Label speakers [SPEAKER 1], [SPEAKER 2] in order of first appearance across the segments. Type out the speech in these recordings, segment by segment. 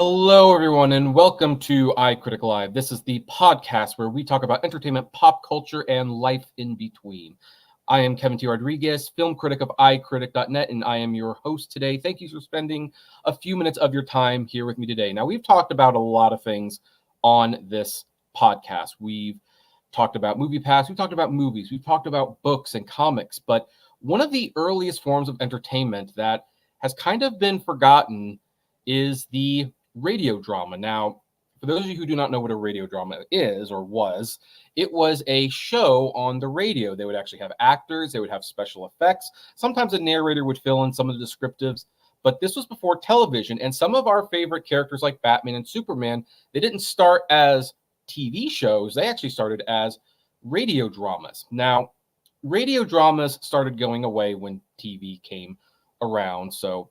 [SPEAKER 1] Hello, everyone, and welcome to iCritic Live. This is the podcast where we talk about entertainment, pop culture, and life in between. I am Kevin T. Rodriguez, film critic of iCritic.net, and I am your host today. Thank you for spending a few minutes of your time here with me today. Now, we've talked about a lot of things on this podcast. We've talked about MoviePass, we've talked about movies, we've talked about books and comics, but one of the earliest forms of entertainment that has kind of been forgotten is the radio drama. Now, for those of you who do not know what a radio drama is or was, it was a show on the radio. They would actually have actors, they would have special effects. Sometimes a narrator would fill in some of the descriptives, but this was before television. And some of our favorite characters like Batman and Superman, they didn't start as TV shows, they actually started as radio dramas. Now, radio dramas started going away when TV came around. So,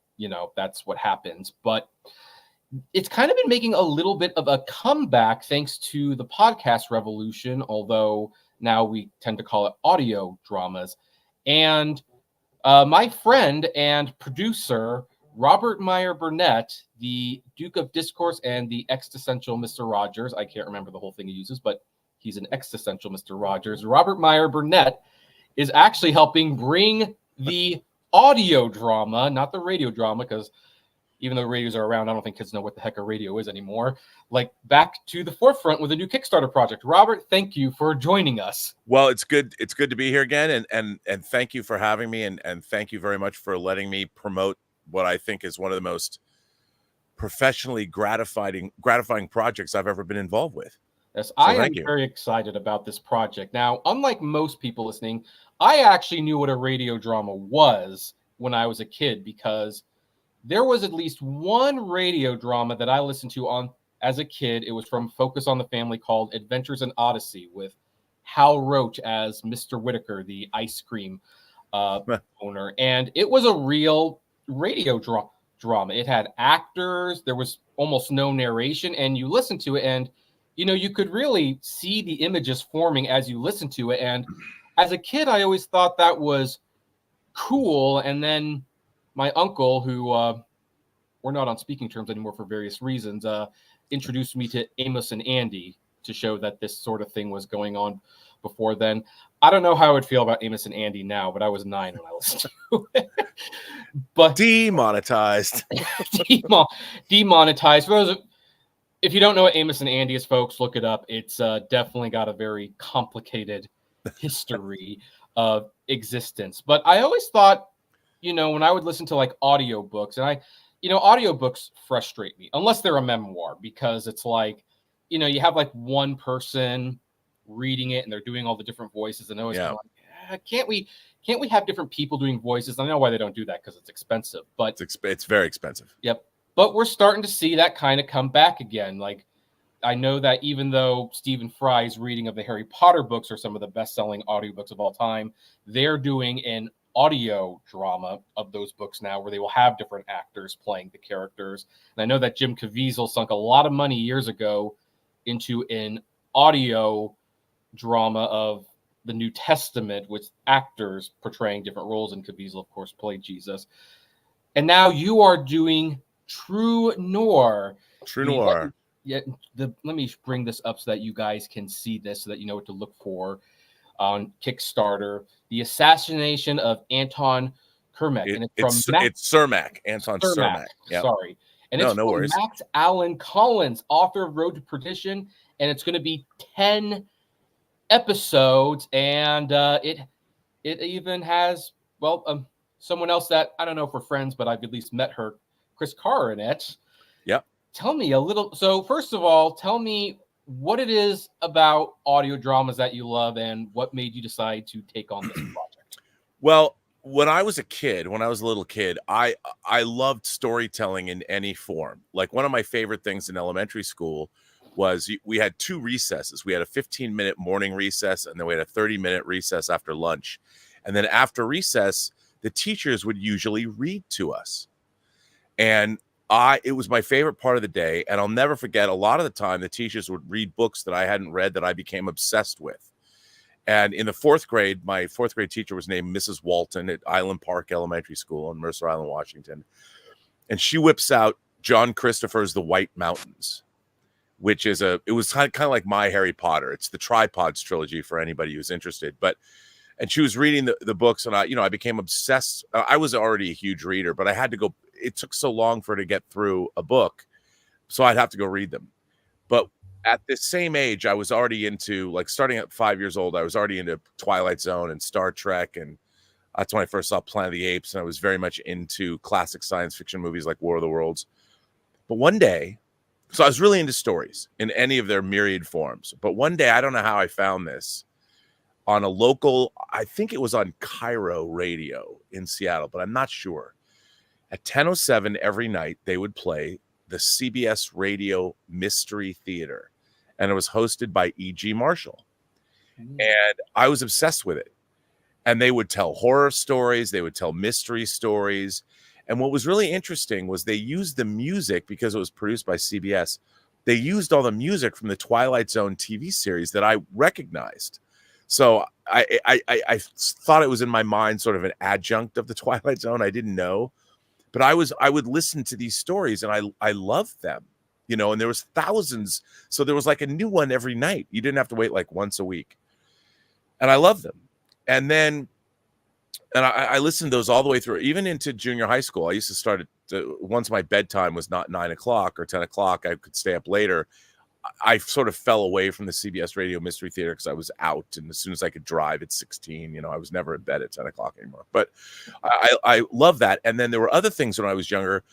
[SPEAKER 1] that's what happens. But it's kind of been making a little bit of a comeback thanks to the podcast revolution, although now we tend to call it audio dramas. And my friend and producer, Robert Meyer Burnett, the Duke of Discourse and the existential Mr. Rogers, I can't remember the whole thing he uses, but he's an existential Mr. Rogers. Robert Meyer Burnett is actually helping bring the audio drama, not the radio drama, because even though radios are around, I don't think kids know what the heck a radio is anymore, like back to the forefront with a new Kickstarter project. Robert, thank you for joining us.
[SPEAKER 2] Well, it's good to be here again, and thank you for having me, and thank you very much for letting me promote what I think is one of the most professionally gratifying projects I've ever been involved with.
[SPEAKER 1] Yes, I am very excited about this project. Now, unlike most people listening, I actually knew what a radio drama was when I was a kid, because there was at least one radio drama that I listened to as a kid. It was from Focus on the Family, called Adventures in Odyssey, with Hal Roach as Mr. Whitaker, the ice cream owner. And it was a real radio drama. It had actors. There was almost no narration. And you listen to it and, you could really see the images forming as you listen to it. And as a kid, I always thought that was cool. And then my uncle, who we're not on speaking terms anymore for various reasons, introduced me to Amos and Andy to show that this sort of thing was going on before then. I don't know how I would feel about Amos and Andy now, but I was 9 when I listened to it. But
[SPEAKER 2] demonetized.
[SPEAKER 1] Demonetized. If you don't know what Amos and Andy is, folks, look it up. It's definitely got a very complicated history of existence. But I always thought, when I would listen to like audiobooks, and audiobooks frustrate me unless they're a memoir, because it's like, you have like one person reading it and they're doing all the different voices, and always like, can't we have different people doing voices? I know why they don't do that, because it's expensive, but
[SPEAKER 2] it's very expensive.
[SPEAKER 1] Yep. But we're starting to see that kind of come back again. Like, I know that even though Stephen Fry's reading of the Harry Potter books are some of the best-selling audiobooks of all time, they're doing an audio drama of those books now, where they will have different actors playing the characters. And I know that Jim Caviezel sunk a lot of money years ago into an audio drama of the New Testament, with actors portraying different roles, and Caviezel, of course, played Jesus. And now you are doing True Noir. Let me bring this up so that you guys can see this, so that you know what to look for on Kickstarter. The Assassination of Anton Cermak.
[SPEAKER 2] It's Cermak. Anton Cermak.
[SPEAKER 1] Yep. Sorry. And it's from worries. Max Allan Collins, author of Road to Perdition. And it's going to be 10 episodes. And it even has, someone else that, I don't know if we're friends, but I've at least met her, Chris Carr, in it.
[SPEAKER 2] Yep.
[SPEAKER 1] Tell me a little. So first of all, tell me what it is about audio dramas that you love, and what made you decide to take on this project.
[SPEAKER 2] Well, when I was a little kid, I loved storytelling in any form. Like, one of my favorite things in elementary school was we had 2 recesses. We had a 15-minute morning recess, and then we had a 30-minute recess after lunch. And then after recess, the teachers would usually read to us. And it was my favorite part of the day. And I'll never forget, a lot of the time the teachers would read books that I hadn't read that I became obsessed with. And in the 4th grade, my 4th grade teacher was named Mrs. Walton at Island Park Elementary School in Mercer Island, Washington. And she whips out John Christopher's The White Mountains, which is it was kind of like my Harry Potter. It's the Tripods trilogy for anybody who's interested. And she was reading the books, and I became obsessed. I was already a huge reader, but I had to go. It took so long for her to get through a book, so I'd have to go read them. But at this same age, I was already into, like, starting at 5 years old, I was already into Twilight Zone and Star Trek, and that's when I first saw Planet of the Apes, and I was very much into classic science fiction movies like War of the Worlds. But one day, so I was really into stories in any of their myriad forms. But one day, I don't know how I found this, on a local, I think it was on Cairo radio in Seattle, but I'm not sure. At 10:07 every night, they would play the CBS Radio Mystery Theater, and it was hosted by E.G. Marshall. And I was obsessed with it. And they would tell horror stories, they would tell mystery stories. And what was really interesting was they used the music, because it was produced by CBS. They used all the music from the Twilight Zone TV series that I recognized. So I thought it was in my mind sort of an adjunct of the Twilight Zone. I didn't know, but I would listen to these stories, and I loved them, and there was thousands. So there was like a new one every night. You didn't have to wait like once a week. And I loved them. And then, I listened to those all the way through, even into junior high school. I used to start once my bedtime was not 9 o'clock or 10 o'clock, I could stay up later. I sort of fell away from the CBS Radio Mystery Theater because I was out, and as soon as I could drive at 16, I was never in bed at 10 o'clock anymore. But I love that. And then there were other things when I was younger.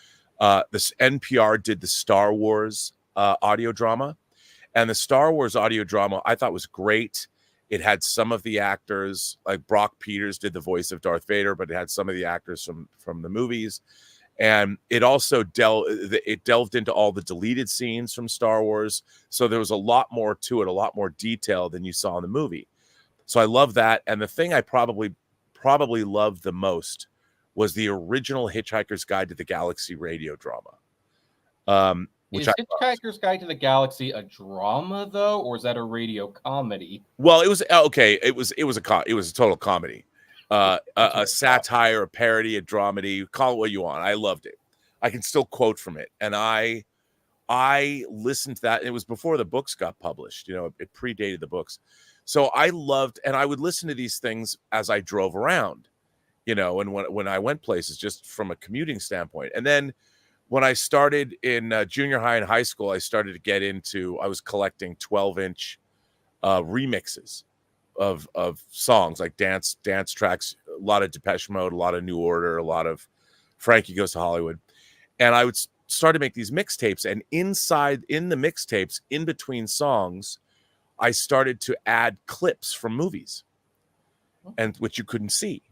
[SPEAKER 2] This NPR did the Star Wars audio drama, and the Star Wars audio drama I thought was great. It had some of the actors, like Brock Peters did the voice of Darth Vader, but it had some of the actors from the movies. And it also delved into all the deleted scenes from Star Wars. So there was a lot more to it, a lot more detail than you saw in the movie. So I love that. And the thing I probably loved the most was the original Hitchhiker's Guide to the Galaxy radio drama.
[SPEAKER 1] Is Hitchhiker's Guide to the Galaxy a drama, though, or is that a radio comedy?
[SPEAKER 2] Well, it was okay. It was a total comedy. A satire, a parody, a dramedy, call it what you want. I loved it. I can still quote from it. And I listened to that. It was before the books got published. It predated the books. So I loved, and I would listen to these things as I drove around, and when I went places, just from a commuting standpoint. And then when I started in junior high and high school, I was collecting 12-inch remixes of songs, like dance tracks, a lot of Depeche Mode, a lot of New Order, a lot of Frankie Goes to Hollywood. And I would start to make these mixtapes, and in the mixtapes, in between songs, I started to add clips from movies, and which you couldn't see.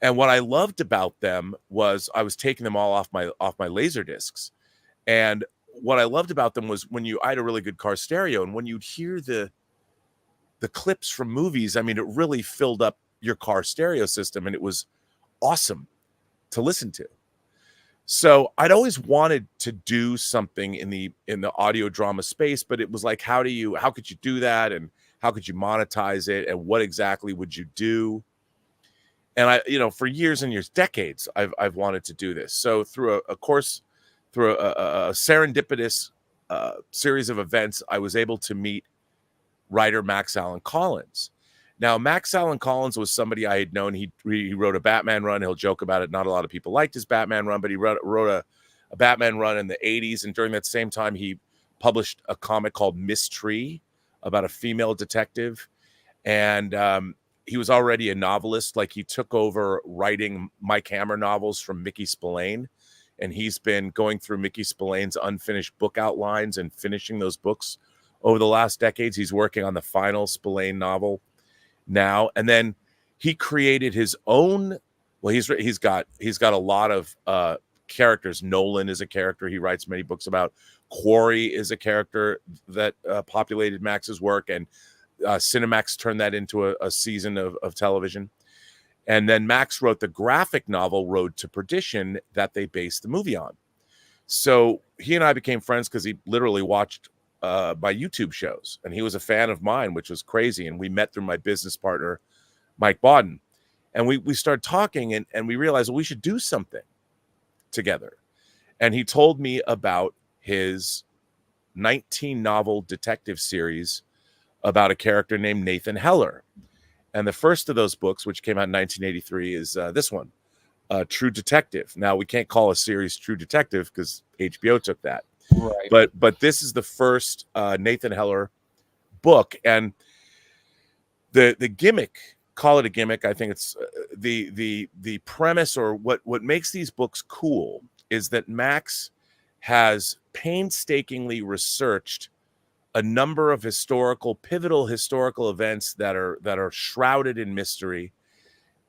[SPEAKER 2] And what I loved about them was I was taking them all off my laser discs. And what I loved about them was I had a really good car stereo, and when you'd hear the clips from movies, I mean, it really filled up your car stereo system, and it was awesome to listen to. So I'd always wanted to do something in the audio drama space, but it was like, how could you do that? And how could you monetize it? And what exactly would you do? And I, for years and years, decades, I've wanted to do this. So through a serendipitous series of events, I was able to meet writer Max Allan Collins. Now, Max Allan Collins was somebody I had known. He wrote a Batman run. He'll joke about it. Not a lot of people liked his Batman run, but he wrote a Batman run in the 80s. And during that same time, he published a comic called Mystery about a female detective. And he was already a novelist. Like, he took over writing Mike Hammer novels from Mickey Spillane. And he's been going through Mickey Spillane's unfinished book outlines and finishing those books over the last decades. He's working on the final Spillane novel now. And then he created his own. Well, he's got a lot of characters. Nolan is a character he writes many books about. Quarry is a character that populated Max's work, and Cinemax turned that into a season of television. And then Max wrote the graphic novel Road to Perdition that they based the movie on. So he and I became friends because he literally watched my YouTube shows, and he was a fan of mine, which was crazy. And we met through my business partner, Mike Bodden, and we started talking, and we realized, well, we should do something together. And he told me about his 19 novel detective series about a character named Nathan Heller. And the first of those books, which came out in 1983, is this one, True Detective. Now, we can't call a series True Detective because HBO took that.
[SPEAKER 1] Right.
[SPEAKER 2] But this is the first Nathan Heller book. And the gimmick, call it a gimmick, I think it's the premise, or what makes these books cool is that Max has painstakingly researched a number of pivotal historical events that are shrouded in mystery,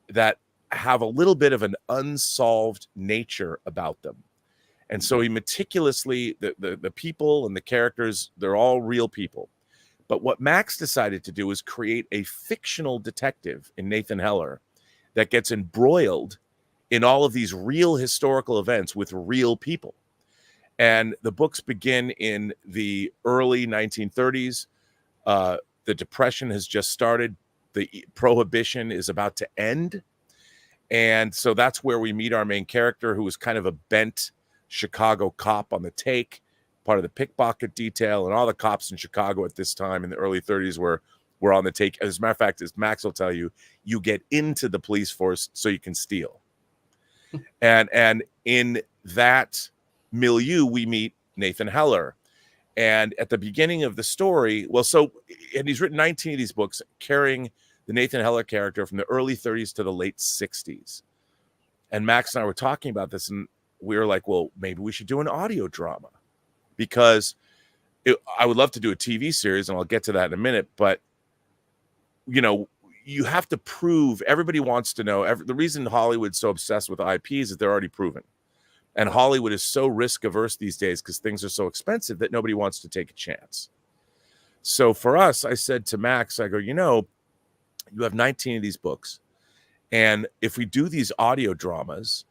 [SPEAKER 2] that have a little bit of an unsolved nature about them. And so he meticulously, the people and the characters, they're all real people. But what Max decided to do is create a fictional detective in Nathan Heller that gets embroiled in all of these real historical events with real people. And the books begin in the early 1930s. The Depression has just started. The Prohibition is about to end. And so that's where we meet our main character, who is kind of a bent Chicago cop on the take, part of the pickpocket detail. And all the cops in Chicago at this time in the early 30s were on the take. As a matter of fact, as Max will tell you, you get into the police force so you can steal. And in that milieu, we meet Nathan Heller. And at the beginning of the story, and he's written 19 of these books carrying the Nathan Heller character from the early 30s to the late 60s. And Max and I were talking about this, and we were like, well, maybe we should do an audio drama, because I would love to do a TV series, and I'll get to that in a minute. But, you have to prove, everybody wants to know. The reason Hollywood's so obsessed with IPs is they're already proven. And Hollywood is so risk averse these days because things are so expensive that nobody wants to take a chance. So for us, I said to Max, I go, you have 19 of these books. And if we do these audio dramas,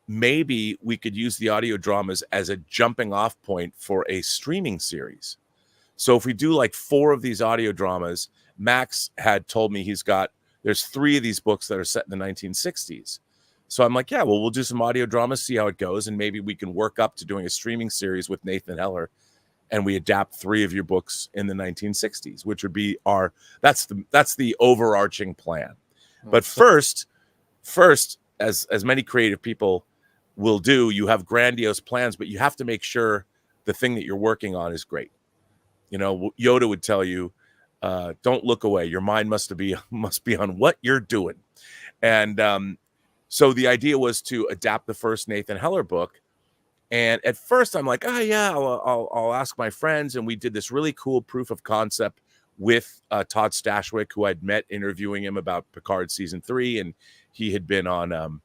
[SPEAKER 2] maybe we could use the audio dramas as a jumping off point for a streaming series. So if we do like 4 of these audio dramas, Max had told me there's 3 of these books that are set in the 1960s. So I'm like, yeah, well, we'll do some audio dramas, see how it goes. And maybe we can work up to doing a streaming series with Nathan Heller, and we adapt 3 of your books in the 1960s, which would be that's the overarching plan. But first, as many creative people will do, you have grandiose plans, but you have to make sure the thing that you're working on is great. Yoda would tell you, don't look away. Your mind must be on what you're doing. And so the idea was to adapt the first Nathan Heller book. And at first I'm like, oh yeah, I'll ask my friends. And we did this really cool proof of concept with Todd Stashwick, who I'd met interviewing him about Picard season 3. And he had been on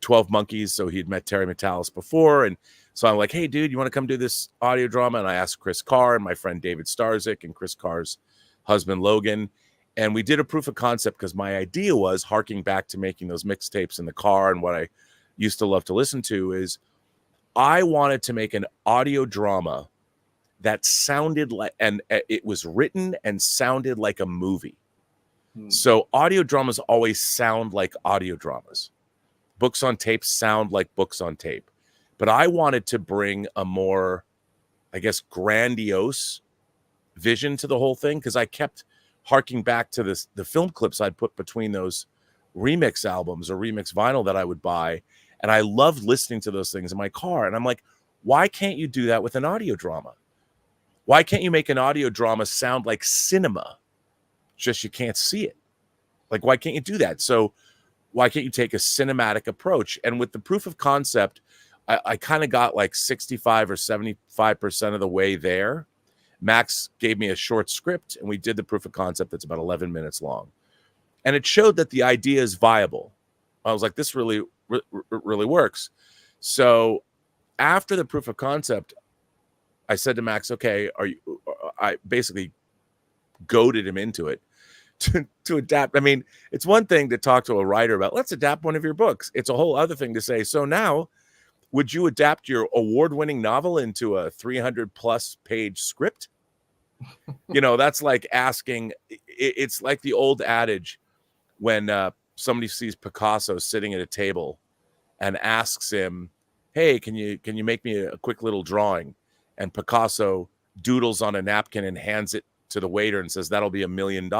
[SPEAKER 2] 12 Monkeys. So he'd met Terry Metalis before. And so I'm like, hey dude, you want to come do this audio drama? And I asked Chris Carr and my friend David Starzyk and Chris Carr's husband, Logan. And we did a proof of concept because my idea was, harking back to making those mixtapes in the car and what I used to love to listen to, is I wanted to make an audio drama that sounded like, and it was written and sounded like a movie. So audio dramas always sound like audio dramas. Books on tape sound like books on tape. But I wanted to bring a more, I guess, grandiose vision to the whole thing, because I kept harking back to the film clips I'd put between those remix albums or remix vinyl that I would buy. And I loved listening to those things in my car. And I'm like, why can't you do that with an audio drama? Why can't you make an audio drama sound like cinema? Just you can't see it. Like, why can't you do that? So why can't you take a cinematic approach? And with the proof of concept, I kind of got like 65 or 75% of the way there. Max gave me a short script, and we did the proof of concept that's about 11 minutes long. And it showed that the idea is viable. I was like, this really works. So after the proof of concept, I said to Max, okay, I basically goaded him into it to adapt. I mean, it's one thing to talk to a writer about, let's adapt one of your books. It's a whole other thing to say, so now, would you adapt your award-winning novel into a 300-plus page script? That's like asking. It's like the old adage when somebody sees Picasso sitting at a table and asks him, hey, can you make me a quick little drawing? And Picasso doodles on a napkin and hands it to the waiter and says, that'll be $1 million.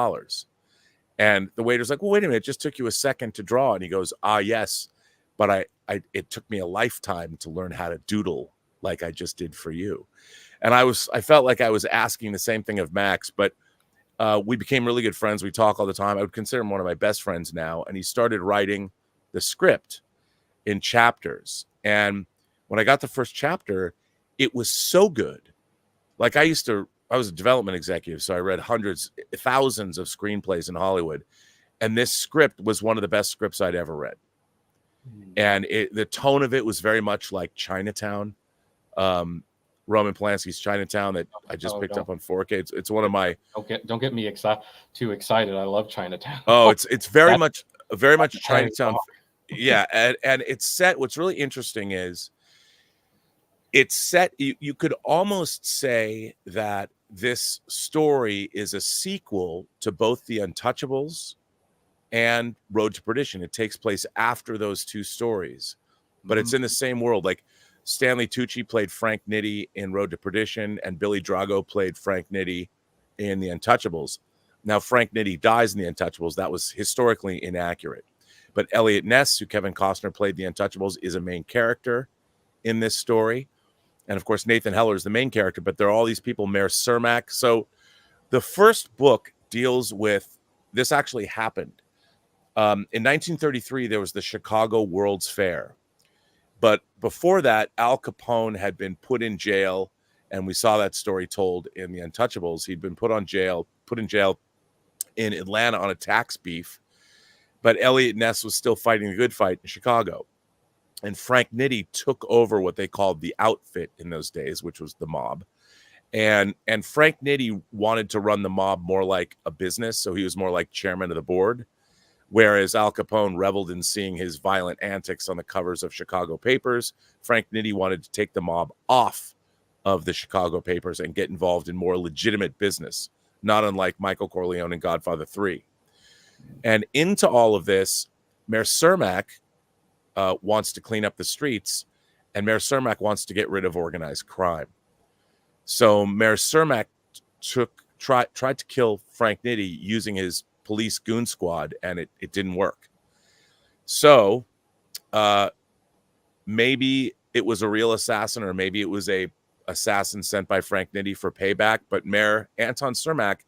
[SPEAKER 2] And the waiter's like, well, wait a minute, it just took you a second to draw. And he goes, yes, but it took me a lifetime to learn how to doodle like I just did for you. And I felt like I was asking the same thing of Max, but we became really good friends. We talk all the time. I would consider him one of my best friends now. And he started writing the script in chapters. And when I got the first chapter, it was so good. Like I was a development executive, so I read thousands of screenplays in Hollywood. And this script was one of the best scripts I'd ever read. And the tone of it was very much like Chinatown. Roman Polanski's Chinatown that I just picked up on 4K. It's one of my
[SPEAKER 1] don't get me too excited. I love Chinatown.
[SPEAKER 2] Oh, it's very much Chinatown. Yeah, and it's set. What's really interesting is it's set. You could almost say that this story is a sequel to both The Untouchables and Road to Perdition. It takes place after those two stories, but it's in the same world. Like Stanley Tucci played Frank Nitti in Road to Perdition, and Billy Drago played Frank Nitti in The Untouchables. Now, Frank Nitti dies in The Untouchables. That was historically inaccurate. But Elliot Ness, who Kevin Costner played The Untouchables, is a main character in this story. And, of course, Nathan Heller is the main character, but there are all these people, Mayor Cermak. So the first book deals with this actually happened. In 1933, there was the Chicago World's Fair. But before that, Al Capone had been put in jail, and we saw that story told in The Untouchables. He'd been put in jail in Atlanta on a tax beef, but Elliot Ness was still fighting the good fight in Chicago. And Frank Nitti took over what they called the outfit in those days, which was the mob. And Frank Nitti wanted to run the mob more like a business, so he was more like chairman of the board. Whereas Al Capone reveled in seeing his violent antics on the covers of Chicago papers, Frank Nitti wanted to take the mob off of the Chicago papers and get involved in more legitimate business, not unlike Michael Corleone in Godfather 3. And into all of this, Mayor Cermak wants to clean up the streets, and Mayor Cermak wants to get rid of organized crime. So Mayor Cermak tried to kill Frank Nitti using his police goon squad, and it didn't work. So maybe it was a real assassin, or maybe it was a assassin sent by Frank Nitti for payback. But Mayor Anton Cermak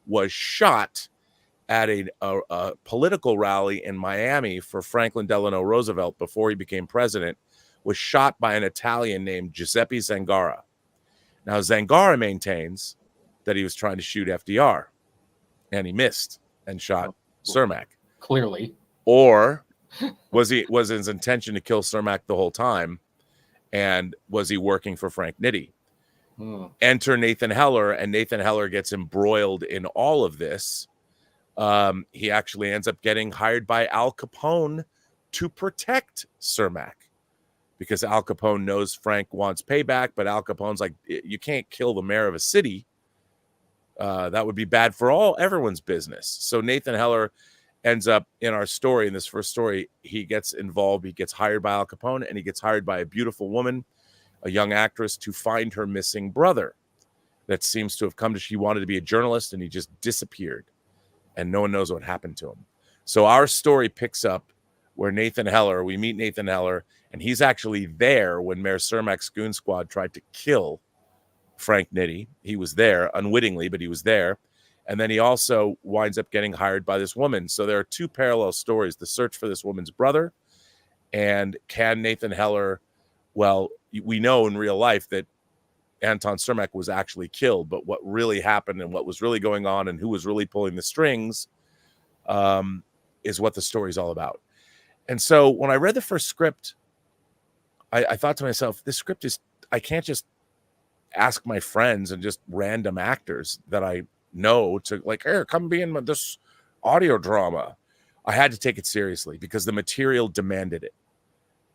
[SPEAKER 2] was shot at a political rally in Miami for Franklin Delano Roosevelt before he became president, was shot by an Italian named Giuseppe Zangara. Now, Zangara maintains that he was trying to shoot FDR, and he missed and shot Cermak.
[SPEAKER 1] Clearly.
[SPEAKER 2] Or was his intention to kill Cermak the whole time, and was he working for Frank Nitti? Enter Nathan Heller, and Nathan Heller gets embroiled in all of this. He actually ends up getting hired by Al Capone to protect Cermak, because Al Capone knows Frank wants payback, but Al Capone's like, you can't kill the mayor of a city. That would be bad for everyone's business. So Nathan Heller ends up in our story, in this first story, he gets involved. He gets hired by Al Capone, and he gets hired by a beautiful woman, a young actress, to find her missing brother that seems to have come to, she wanted to be a journalist, and he just disappeared, and no one knows what happened to him. So our story picks up where we meet Nathan Heller, and he's actually there when Mayor Cermak's goon squad tried to kill Frank Nitti. He was there unwittingly, but he was there. And then he also winds up getting hired by this woman. So there are two parallel stories: the search for this woman's brother, and can Nathan Heller, well, we know in real life that Anton Cermak was actually killed, but what really happened and what was really going on and who was really pulling the strings is what the story's all about. And so when I read the first script, I thought to myself, this script is, I can't just ask my friends and just random actors that I know to, like, here, come be in this audio drama. I had to take it seriously because the material demanded it.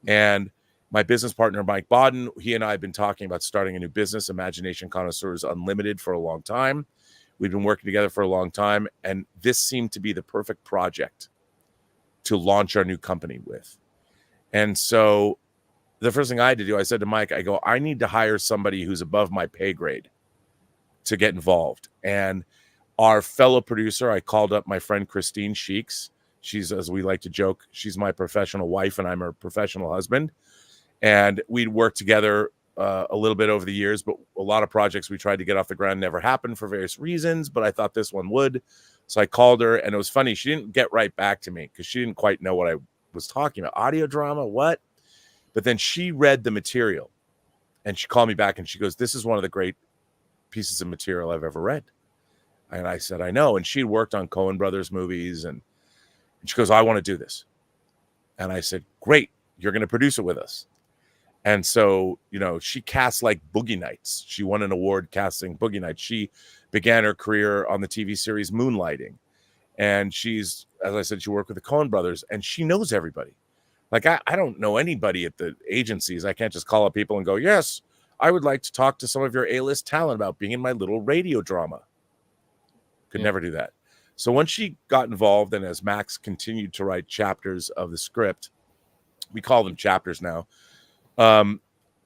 [SPEAKER 2] And my business partner, Mike Bodden, he and I have been talking about starting a new business, Imagination Connoisseurs Unlimited, for a long time. We've been working together for a long time, and this seemed to be the perfect project to launch our new company with. And so the first thing I had to do, I said to Mike, I go, I need to hire somebody who's above my pay grade to get involved. And our fellow producer, I called up my friend Christine Sheeks. She's, as we like to joke, she's my professional wife and I'm her professional husband. And we'd worked together a little bit over the years, but a lot of projects we tried to get off the ground never happened for various reasons, but I thought this one would. So I called her, and it was funny. She didn't get right back to me because she didn't quite know what I was talking about. Audio drama, what? But then she read the material, and she called me back, and she goes, this is one of the great pieces of material I've ever read. And I said, I know. And she'd worked on Coen Brothers movies, and she goes, I want to do this. And I said, great, you're going to produce it with us. And so, you know, she cast like Boogie Nights. She won an award casting Boogie Nights. She began her career on the TV series Moonlighting. And she's, as I said, she worked with the Coen Brothers, and she knows everybody. Like, I don't know anybody at the agencies. I can't just call up people and go, yes, I would like to talk to some of your A-list talent about being in my little radio drama. Could never do that. So once she got involved, and as Max continued to write chapters of the script, we call them chapters now,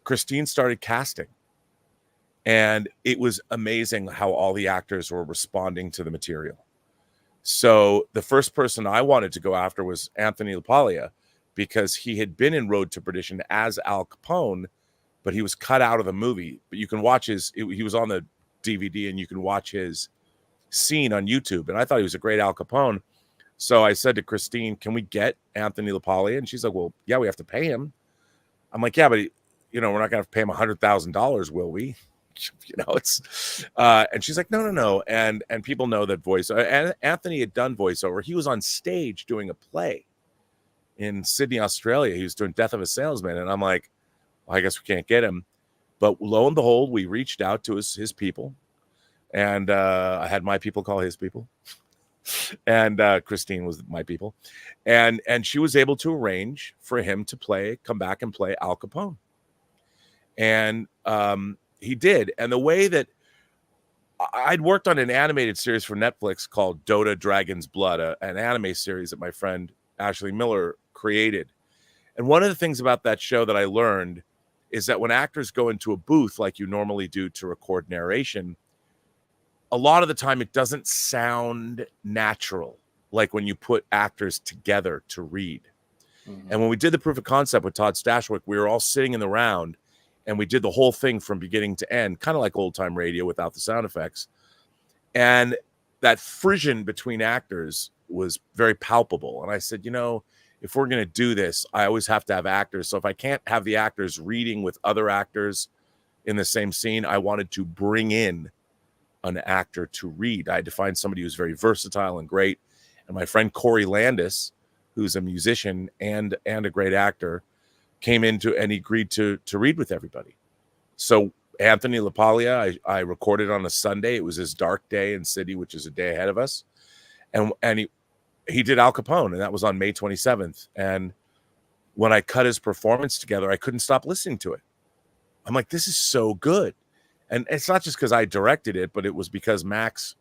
[SPEAKER 2] Christine started casting, and it was amazing how all the actors were responding to the material. So the first person I wanted to go after was Anthony LaPaglia, because he had been in Road to Perdition as Al Capone, but he was cut out of the movie. But you can watch he was on the DVD, and you can watch his scene on YouTube. And I thought he was a great Al Capone. So I said to Christine, can we get Anthony LaPaglia? And she's like, well, yeah, we have to pay him. I'm like, yeah, but we're not going to pay him $100,000, will we? It's, and she's like, no. And people know that and Anthony had done voiceover. He was on stage doing a play in Sydney, Australia. He was doing Death of a Salesman. And I'm like, well, I guess we can't get him. But lo and behold, we reached out to his people. And I had my people call his people. And Christine was my people. And she was able to arrange for him to come back and play Al Capone. And he did. And the way that I'd worked on an animated series for Netflix called Dota Dragon's Blood, an anime series that my friend Ashley Miller created. And one of the things about that show that I learned is that when actors go into a booth like you normally do to record narration, a lot of the time it doesn't sound natural, like when you put actors together to read. Mm-hmm. And when we did the proof of concept with Todd Stashwick, we were all sitting in the round, and we did the whole thing from beginning to end, kind of like old time radio without the sound effects. And that frisson between actors was very palpable. And I said, if we're going to do this, I always have to have actors. So if I can't have the actors reading with other actors in the same scene, I wanted to bring in an actor to read. I had to find somebody who's very versatile and great. And my friend Corey Landis, who's a musician and a great actor, came into and he agreed to read with everybody. So Anthony LaPaglia, I recorded on a Sunday. It was his dark day in Sydney, which is a day ahead of us. And he did Al Capone, and that was on May 27th. And when I cut his performance together, I couldn't stop listening to it. I'm like, this is so good. And it's not just because I directed it, but it was because Max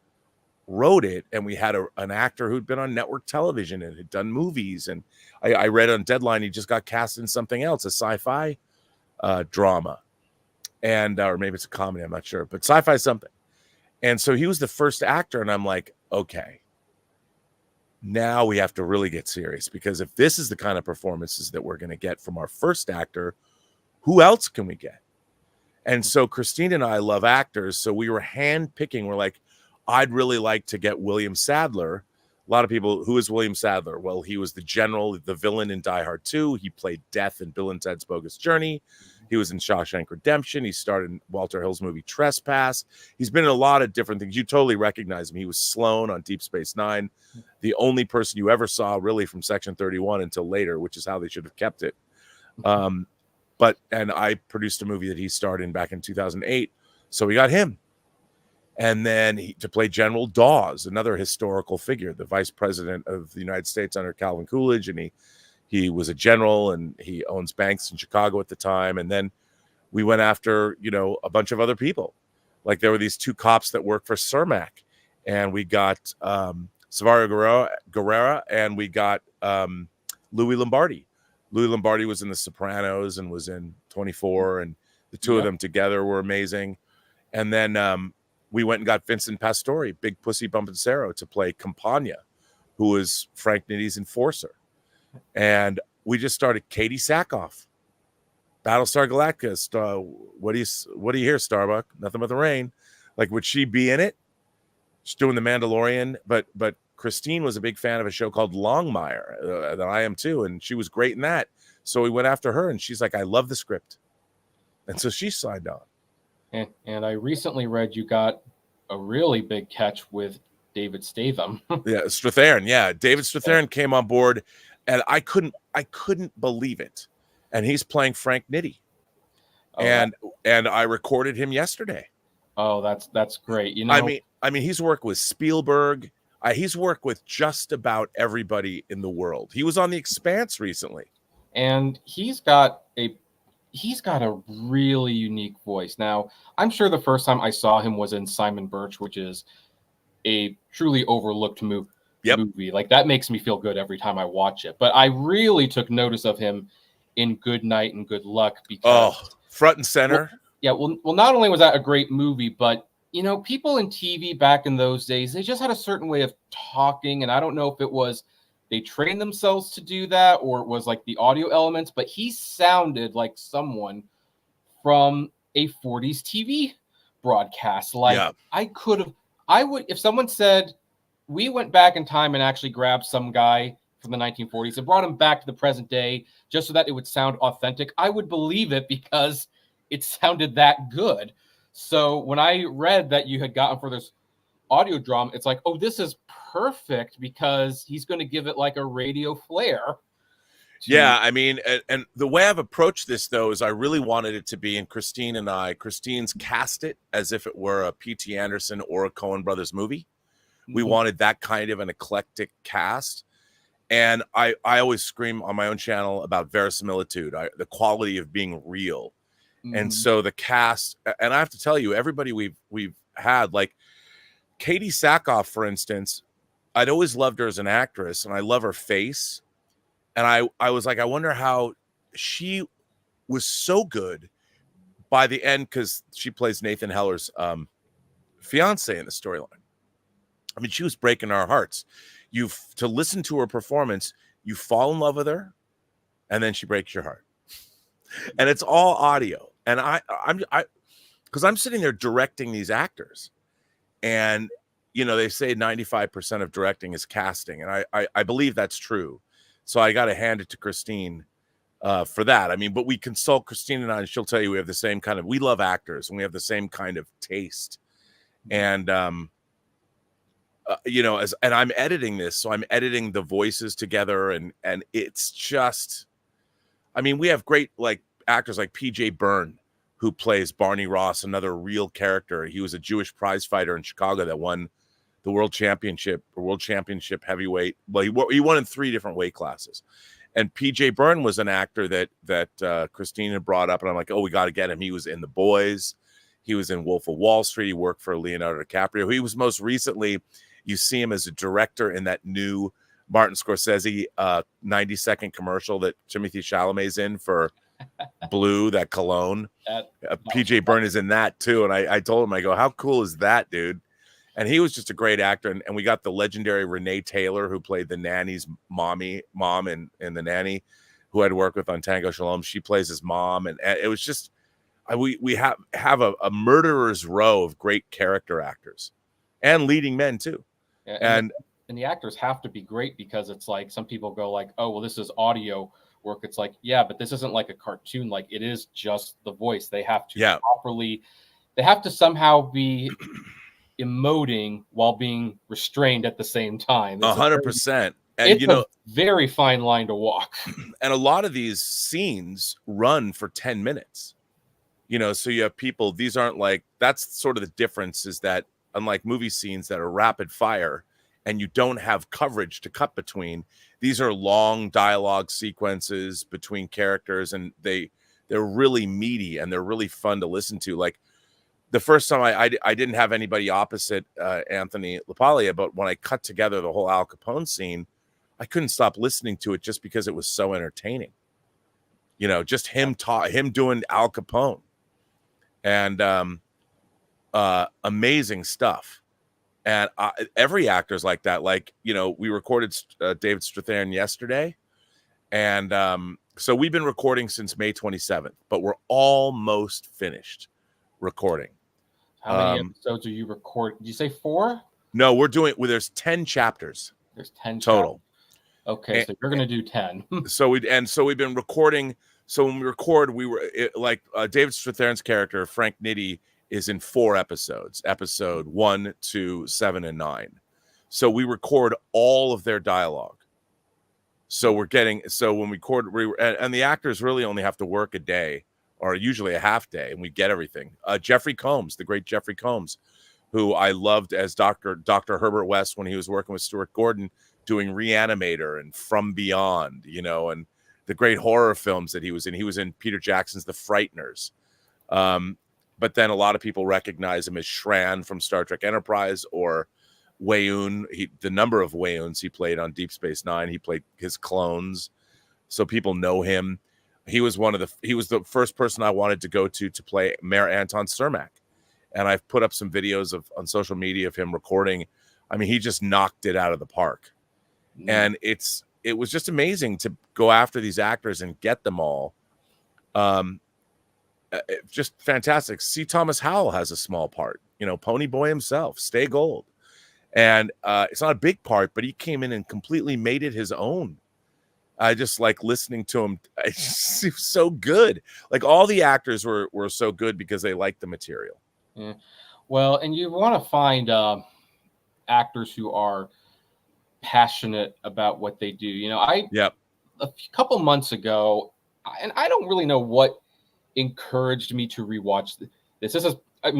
[SPEAKER 2] wrote it, and we had an actor who'd been on network television and had done movies. And I read on Deadline he just got cast in something else, a sci-fi drama, and or maybe it's a comedy, I'm not sure, but sci-fi something. And so he was the first actor, and I'm like, okay, now we have to really get serious, because if this is the kind of performances that we're going to get from our first actor, who else can we get? And so Christine and I love actors, so we were hand-picking. We're like, I'd really like to get William Sadler. A lot of people, who is William Sadler? Well, he was the general, the villain in Die Hard 2. He played Death in Bill and Ted's Bogus Journey. He was in Shawshank Redemption. He starred in Walter Hill's movie Trespass. He's been in a lot of different things. You totally recognize him. He was Sloan on Deep Space Nine, the only person you ever saw really from Section 31 until later, which is how they should have kept it. And I produced a movie that he starred in back in 2008. So we got him. And then to play General Dawes, another historical figure, the vice president of the United States under Calvin Coolidge. And he was a general, and he owns banks in Chicago at the time. And then we went after, a bunch of other people. Like there were these two cops that worked for Cermak. And we got Savario Guerrera, and we got Louis Lombardi, Louis Lombardi was in The Sopranos and was in 24, and the two of them together were amazing. And then we went and got Vincent Pastore, Big Pussy Bumpensero, to play Campagna, who was Frank Nitty's enforcer. And we just started Katie Sackhoff, Battlestar Galactica. What do you hear, Starbuck? Nothing but the rain. Like, would she be in it? She's doing The Mandalorian, but Christine was a big fan of a show called Longmire that I am too, and she was great in that. So we went after her, and she's like, I love the script. And so she signed on.
[SPEAKER 1] And I recently read you got a really big catch with David Statham.
[SPEAKER 2] Yeah, Strathairn. Yeah, David Strathairn came on board, and I couldn't believe it. And he's playing Frank Nitti. And I recorded him yesterday.
[SPEAKER 1] Oh, that's great. You know,
[SPEAKER 2] I mean, he's worked with Spielberg. He's worked with just about everybody in the world. He was on The Expanse recently.
[SPEAKER 1] And he's got a really unique voice. Now, I'm sure the first time I saw him was in Simon Birch, which is a truly overlooked movie. Like, that makes me feel good every time I watch it. But I really took notice of him in Good Night and Good Luck because
[SPEAKER 2] front and center.
[SPEAKER 1] Well, not only was that a great movie, but you know, people in TV back in those days, they just had a certain way of talking, and I don't know if it was they trained themselves to do that or it was like the audio elements, but he sounded like someone from a 40s TV broadcast. Like, I would, if someone said we went back in time and actually grabbed some guy from the 1940s and brought him back to the present day just so that it would sound authentic, I would believe it because it sounded that good. So when I read that you had gotten for this audio drama, it's like, oh, this is perfect because he's going to give it like a radio flair.
[SPEAKER 2] Yeah, I mean, and the way I've approached this, though, is I really wanted it to be, and Christine's cast it as if it were a P.T. Anderson or a Coen Brothers movie. Mm-hmm. We wanted that kind of an eclectic cast. And I always scream on my own channel about verisimilitude, the quality of being real. Mm-hmm. And so the cast, and I have to tell you, everybody we've had, like Katie Sackhoff, for instance, I'd always loved her as an actress, and I love her face. And I was like, I wonder how she was so good by the end, because she plays Nathan Heller's fiance in the storyline. I mean, she was breaking our hearts. To listen to her performance, you fall in love with her, and then she breaks your heart. And it's all audio. And because I'm sitting there directing these actors, and you know, they say 95% of directing is casting, and I believe that's true. So I got to hand it to Christine for that. I mean, but we consult Christine and I, and she'll tell you we have the same kind of, we love actors and we have the same kind of taste. And you know, and I'm editing this, so I'm editing the voices together, and it's just, I mean, we have great like actors like PJ Byrne, who plays Barney Ross, another real character. He was a Jewish prize fighter in Chicago that won the world championship heavyweight. Well, he won in 3 different weight classes. And PJ Byrne was an actor that Christine had brought up, and I'm like, oh, we got to get him. He was in The Boys. He was in Wolf of Wall Street. He worked for Leonardo DiCaprio. He was most recently, you see him as a director in that new Martin Scorsese 90-second commercial that Timothée Chalamet's in for Blue, that cologne. PJ Byrne is in that too. And I told him, I go, how cool is that, dude? And he was just a great actor. And we got the legendary Renee Taylor, who played the nanny's mom in The Nanny, who I'd worked with on Tango Shalom. She plays his mom. And it was just, we have a murderer's row of great character actors and leading men too.
[SPEAKER 1] And the actors have to be great, because it's like, some people go like, oh, well, this is audio work. It's like, yeah, but this isn't like a cartoon. Like, it is just the voice. They have to properly, they have to somehow be emoting while being restrained at the same time.
[SPEAKER 2] 100%. And
[SPEAKER 1] it's a very fine line to walk.
[SPEAKER 2] And a lot of these scenes run for 10 minutes. You know, so you have people, these aren't like, that's sort of the difference, is that unlike movie scenes that are rapid fire and you don't have coverage to cut between, these are long dialogue sequences between characters, and they're really meaty and they're really fun to listen to. Like, the first time I didn't have anybody opposite Anthony LaPaglia, but when I cut together the whole Al Capone scene, I couldn't stop listening to it just because it was so entertaining. You know, just him doing Al Capone, and amazing stuff. And every actor's like that. Like, you know, we recorded David Strathairn yesterday, and so we've been recording since May 27th, but we're almost finished recording.
[SPEAKER 1] How many episodes are you recording? Did you say 4?
[SPEAKER 2] No, we're doing. Well, there's 10 chapters.
[SPEAKER 1] There's 10
[SPEAKER 2] total.
[SPEAKER 1] Chapters. Okay, so you're going to do 10.
[SPEAKER 2] So we've been recording. So when we record, David Strathairn's character Frank Nitti is in 4 episodes: episode 1, 2, 7, and 9. So we record all of their dialogue. So when we record, and the actors really only have to work a day, or usually a half day, and we get everything. Jeffrey Combs, the great Jeffrey Combs, who I loved as Dr. Herbert West when he was working with Stuart Gordon, doing Reanimator and From Beyond, you know, and the great horror films that he was in. He was in Peter Jackson's The Frighteners. But then a lot of people recognize him as Shran from Star Trek Enterprise, or Weyoun. The number of Weyouns he played on Deep Space Nine. He played his clones, so people know him. He was the first person I wanted to go to play Mayor Anton Cermak. And I've put up some videos on social media of him recording. I mean, he just knocked it out of the park. And it was just amazing to go after these actors and get them all. Just fantastic. C. Thomas Howell has a small part, you know, Pony Boy himself, Stay Gold. And it's not a big part, but he came in and completely made it his own. I just like listening to him. It was so good. Like, all the actors were so good because they liked the material.
[SPEAKER 1] Yeah. Well, and you want to find actors who are passionate about what they do. You know, a couple months ago, and I don't really know what encouraged me to rewatch this. I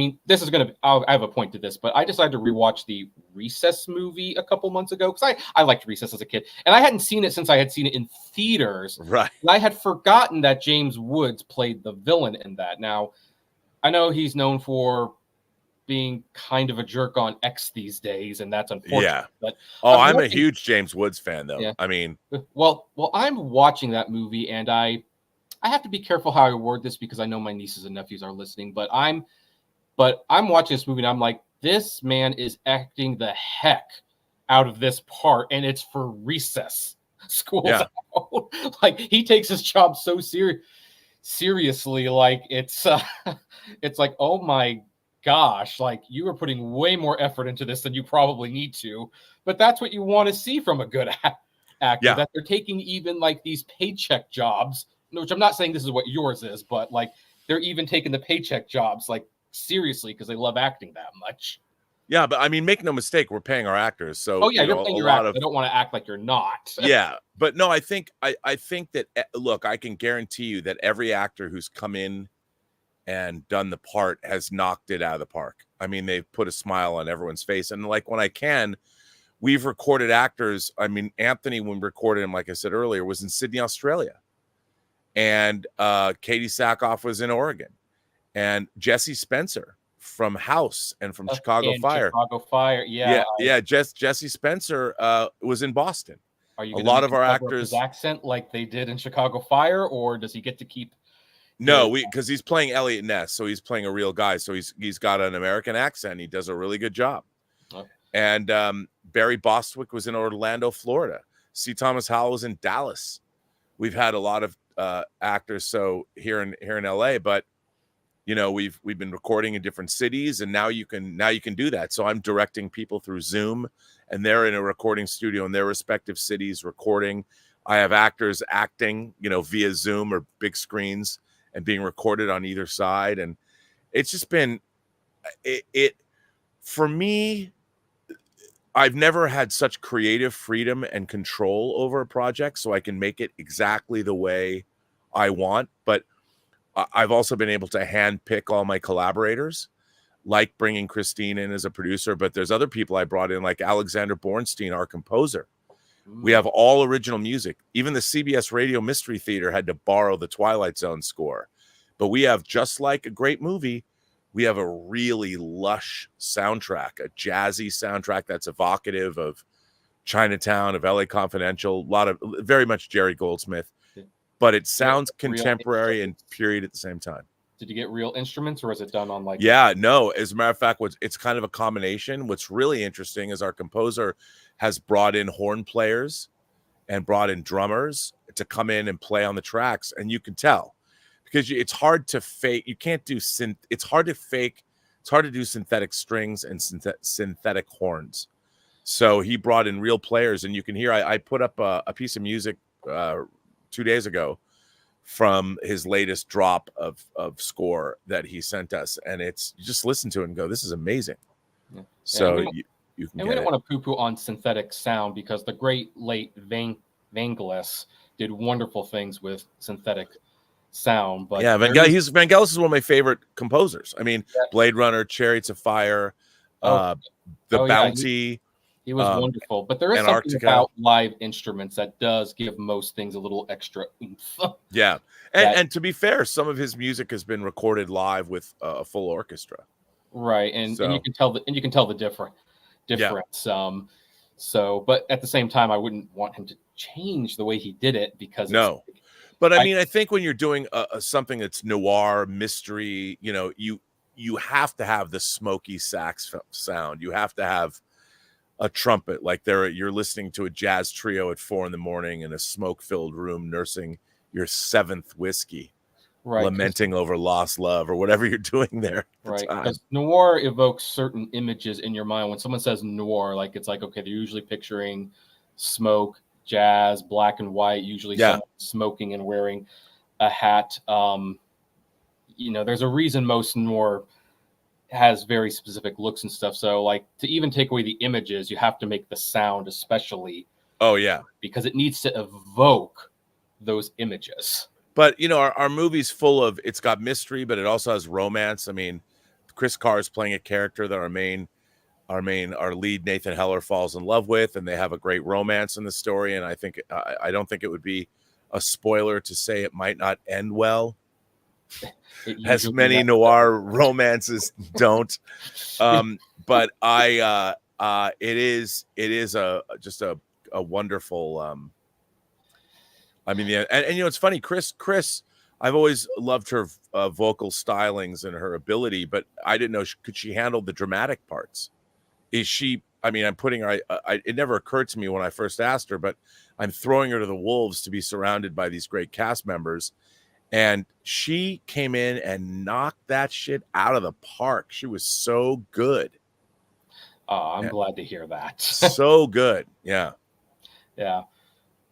[SPEAKER 1] have a point to this, but I decided to rewatch the Recess movie a couple months ago because I liked Recess as a kid, and I hadn't seen it since I had seen it in theaters.
[SPEAKER 2] Right.
[SPEAKER 1] And I had forgotten that James Woods played the villain in that. Now, I know he's known for being kind of a jerk on X these days, and that's unfortunate.
[SPEAKER 2] Yeah.
[SPEAKER 1] But
[SPEAKER 2] I'm a huge James Woods fan, though. Yeah. I mean,
[SPEAKER 1] well, I'm watching that movie, and I have to be careful how I word this because I know my nieces and nephews are listening. But I'm watching this movie, and I'm like, this man is acting the heck out of this part, and it's for Recess. School's out. Like, he takes his job so seriously. Like, it's like, oh my gosh, like, you are putting way more effort into this than you probably need to. But that's what you want to see from a good actor, that they're taking even like these paycheck jobs, which I'm not saying this is what yours is, but like, they're even taking the paycheck jobs like seriously because they love acting that much.
[SPEAKER 2] Yeah, but I mean, make no mistake, we're paying our actors. So
[SPEAKER 1] you're paying your actors. I don't want to act like you're not.
[SPEAKER 2] Yeah, but no, I think that, look, I can guarantee you that every actor who's come in and done the part has knocked it out of the park. I mean, they've put a smile on everyone's face. And like, when we've recorded actors. I mean, Anthony, when we recorded him, like I said earlier, was in Sydney, Australia. And Katie Sackhoff was in Oregon. And Jesse Spencer from House and from Chicago Fire. Jesse Spencer was in Boston.
[SPEAKER 1] Are you
[SPEAKER 2] a lot of our actors
[SPEAKER 1] his accent like they did in Chicago Fire, or does he get to keep?
[SPEAKER 2] No, because he's playing Elliot Ness, so he's playing a real guy. So he's got an American accent. He does a really good job. Oh. And Barry Bostwick was in Orlando, Florida. C. Thomas Howell was in Dallas. We've had a lot of actors so here in LA, but you know, we've been recording in different cities, and now you can do that. So I'm directing people through Zoom, and they're in a recording studio in their respective cities recording. I have actors acting, you know, via Zoom or big screens and being recorded on either side. And it's just been it for me. I've never had such creative freedom and control over a project, so I can make it exactly the way I want. But I've also been able to hand pick all my collaborators, like bringing Christine in as a producer. But there's other people I brought in, like Alexander Bornstein, our composer. We have all original music. Even the CBS Radio Mystery Theater had to borrow the Twilight Zone score. But we have, just like a great movie, we have a really lush soundtrack, a jazzy soundtrack that's evocative of Chinatown, of LA Confidential, a lot of very much Jerry Goldsmith. but it sounds
[SPEAKER 1] Real
[SPEAKER 2] contemporary and
[SPEAKER 1] instruments?
[SPEAKER 2] period at the same time.
[SPEAKER 1] Did you get real instruments, or is it done on like?
[SPEAKER 2] Yeah, no. As a matter of fact, it's kind of a combination. What's really interesting is our composer has brought in horn players and brought in drummers to come in and play on the tracks, and you can tell because it's hard to fake. You can't do synth. It's hard to fake. It's hard to do synthetic strings and synthetic horns. So he brought in real players, and you can hear. I put up a piece of music 2 days ago from his latest drop of score that he sent us, and it's you just listen to it and go, this is amazing.
[SPEAKER 1] Yeah.
[SPEAKER 2] So
[SPEAKER 1] And
[SPEAKER 2] you can
[SPEAKER 1] and
[SPEAKER 2] get
[SPEAKER 1] we don't
[SPEAKER 2] it.
[SPEAKER 1] want to poo-poo on synthetic sound, because the great late Vangelis did wonderful things with synthetic sound. But
[SPEAKER 2] Yeah, Vangelis is one of my favorite composers. I mean,
[SPEAKER 1] Yeah.
[SPEAKER 2] Blade Runner, Chariots of Fire,
[SPEAKER 1] Oh,
[SPEAKER 2] The
[SPEAKER 1] oh, yeah,
[SPEAKER 2] Bounty.
[SPEAKER 1] he was wonderful. But there is something
[SPEAKER 2] Antarctica.
[SPEAKER 1] about live instruments that does give most things a little extra oomph.
[SPEAKER 2] Yeah, and to be fair, some of his music has been recorded live with a full orchestra.
[SPEAKER 1] Right, and
[SPEAKER 2] So-
[SPEAKER 1] you can tell the difference. So, but at the same time, I wouldn't want him to change the way he did it, because
[SPEAKER 2] No. But I mean, I think when you're doing something that's noir, mystery, you have to have the smoky sax sound. You have to have a trumpet, like you're listening to a jazz trio at 4 a.m. in a smoke-filled room, nursing your 7th whiskey,
[SPEAKER 1] right,
[SPEAKER 2] lamenting over lost love or whatever you're doing there. At the
[SPEAKER 1] right,
[SPEAKER 2] time.
[SPEAKER 1] because noir evokes certain images in your mind. When someone says noir, like it's like, okay, they're usually picturing smoke, jazz, black and white, usually someone smoking and wearing a hat. There's a reason most noir has very specific looks and stuff. So like, to even take away the images, you have to make the sound especially,
[SPEAKER 2] Oh yeah.
[SPEAKER 1] because it needs to evoke those images.
[SPEAKER 2] But our movie's full of, it's got mystery, but it also has romance. I mean, Chris Carr is playing a character that our lead Nathan Heller falls in love with, and they have a great romance in the story. And I don't think it would be a spoiler to say it might not end well, as many noir romances don't. But it is just a wonderful. I mean, and it's funny, Chris. I've always loved her vocal stylings and her ability, but I didn't know could she handle the dramatic parts. Is she? I mean, I'm putting her. It never occurred to me when I first asked her, but I'm throwing her to the wolves to be surrounded by these great cast members, and she came in and knocked that shit out of the park. She was so good.
[SPEAKER 1] I'm glad to hear that.
[SPEAKER 2] So good, yeah.
[SPEAKER 1] Yeah.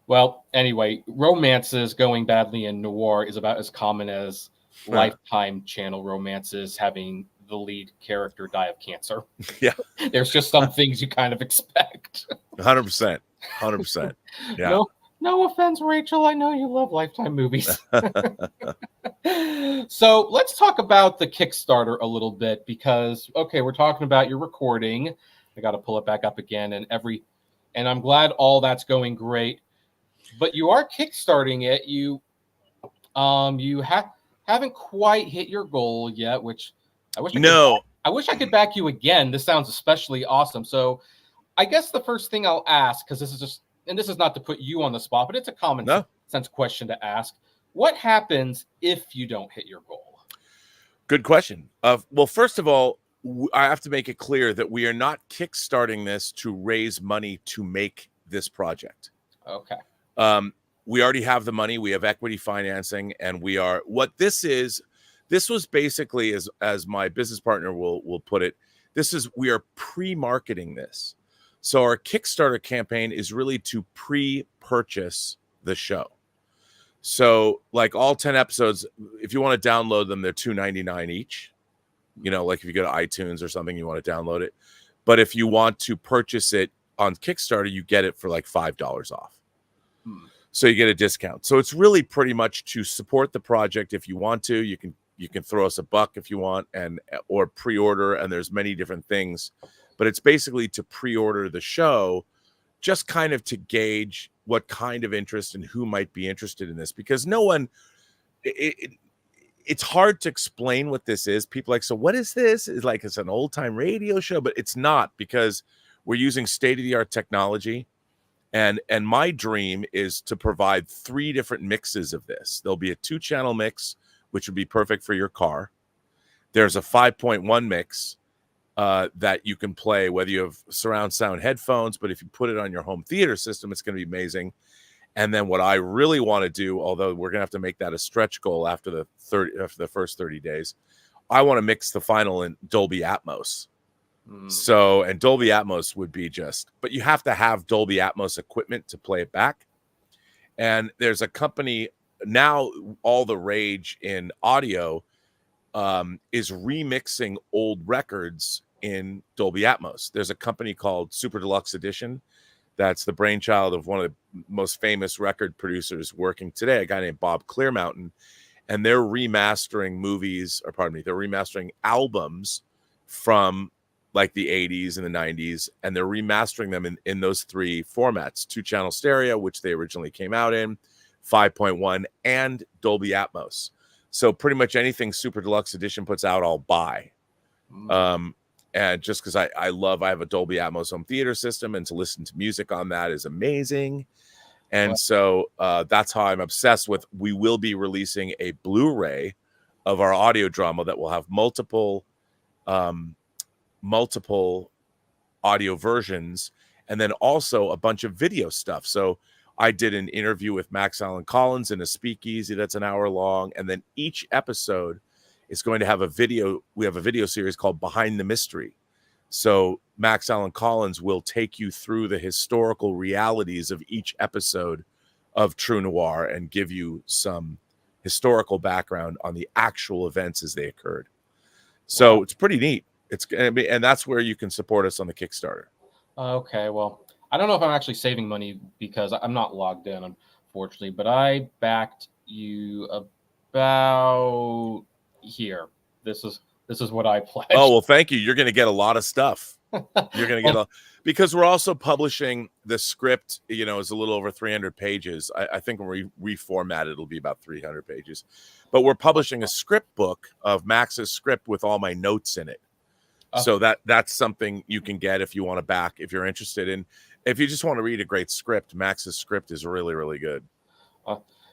[SPEAKER 1] Well, anyway, romances going badly in noir is about as common as Lifetime channel romances having the lead character die of cancer.
[SPEAKER 2] Yeah.
[SPEAKER 1] There's just some things you kind of expect.
[SPEAKER 2] 100%. Yeah.
[SPEAKER 1] No offense, Rachel. I know you love Lifetime movies. So let's talk about the Kickstarter a little bit, because, okay, we're talking about your recording. I got to pull it back up again, and I'm glad all that's going great. But you are kickstarting it. You haven't quite hit your goal yet, which I wish I wish I could back you again. This sounds especially awesome. So I guess the first thing I'll ask, because this is not to put you on the spot, but it's a common sense question to ask. What happens if you don't hit your goal?
[SPEAKER 2] Good question. Well, first of all, I have to make it clear that we are not kickstarting this to raise money to make this project.
[SPEAKER 1] Okay.
[SPEAKER 2] We already have the money. We have equity financing, and this was basically, as my business partner will put it, we are pre-marketing this. So our Kickstarter campaign is really to pre-purchase the show. So like all 10 episodes, if you want to download them, they're $2.99 each. Like if you go to iTunes or something, you want to download it. But if you want to purchase it on Kickstarter, you get it for like $5 off. So you get a discount. So it's really pretty much to support the project. If you want to, you can throw us $1 if you want, or pre-order, and there's many different things. But it's basically to pre-order the show, just kind of to gauge what kind of interest and who might be interested in this, because it's hard to explain what this is. People are like, so what is this? It's an old time radio show, but it's not, because we're using state-of-the-art technology. And my dream is to provide 3 different mixes of this. There'll be a 2-channel mix, which would be perfect for your car. There's a 5.1 mix that you can play whether you have surround sound headphones, but if you put it on your home theater system, it's going to be amazing. And then what I really want to do, although we're going to have to make that a stretch goal after the first 30 days, I want to mix the final in Dolby Atmos. So, and Dolby Atmos would be but you have to have Dolby Atmos equipment to play it back. And there's a company now, all the rage in audio is remixing old records in Dolby Atmos. There's a company called Super Deluxe Edition that's the brainchild of one of the most famous record producers working today, a guy named Bob Clearmountain, and they're remastering they're remastering albums from like the 80s and the 90s, and they're remastering them in those 3 formats: 2-channel stereo, which they originally came out in, 5.1, and Dolby Atmos. So pretty much anything Super Deluxe Edition puts out, I'll buy. And just because I have a Dolby Atmos home theater system, and to listen to music on that is amazing. And so that's how I'm obsessed with. We will be releasing a Blu-ray of our audio drama that will have multiple audio versions, and then also a bunch of video stuff. So I did an interview with Max Allan Collins in a speakeasy that's an hour long, and then each episode is going to have a video. We have a video series called Behind the Mystery. So Max Allan Collins will take you through the historical realities of each episode of True Noir and give you some historical background on the actual events as they occurred. So It's pretty neat. And that's where you can support us on the Kickstarter.
[SPEAKER 1] Okay, well, I don't know if I'm actually saving money because I'm not logged in, unfortunately, but I backed you about here. This is what I pledged.
[SPEAKER 2] Oh, well, thank you. You're going to get a lot of stuff. You're going to get because we're also publishing the script, is a little over 300 pages. I think when we reformat it, it'll be about 300 pages. But we're publishing a script book of Max's script with all my notes in it. So that's something you can get if you want to back, if you're interested in. If you just want to read a great script, Max's script is really, really good.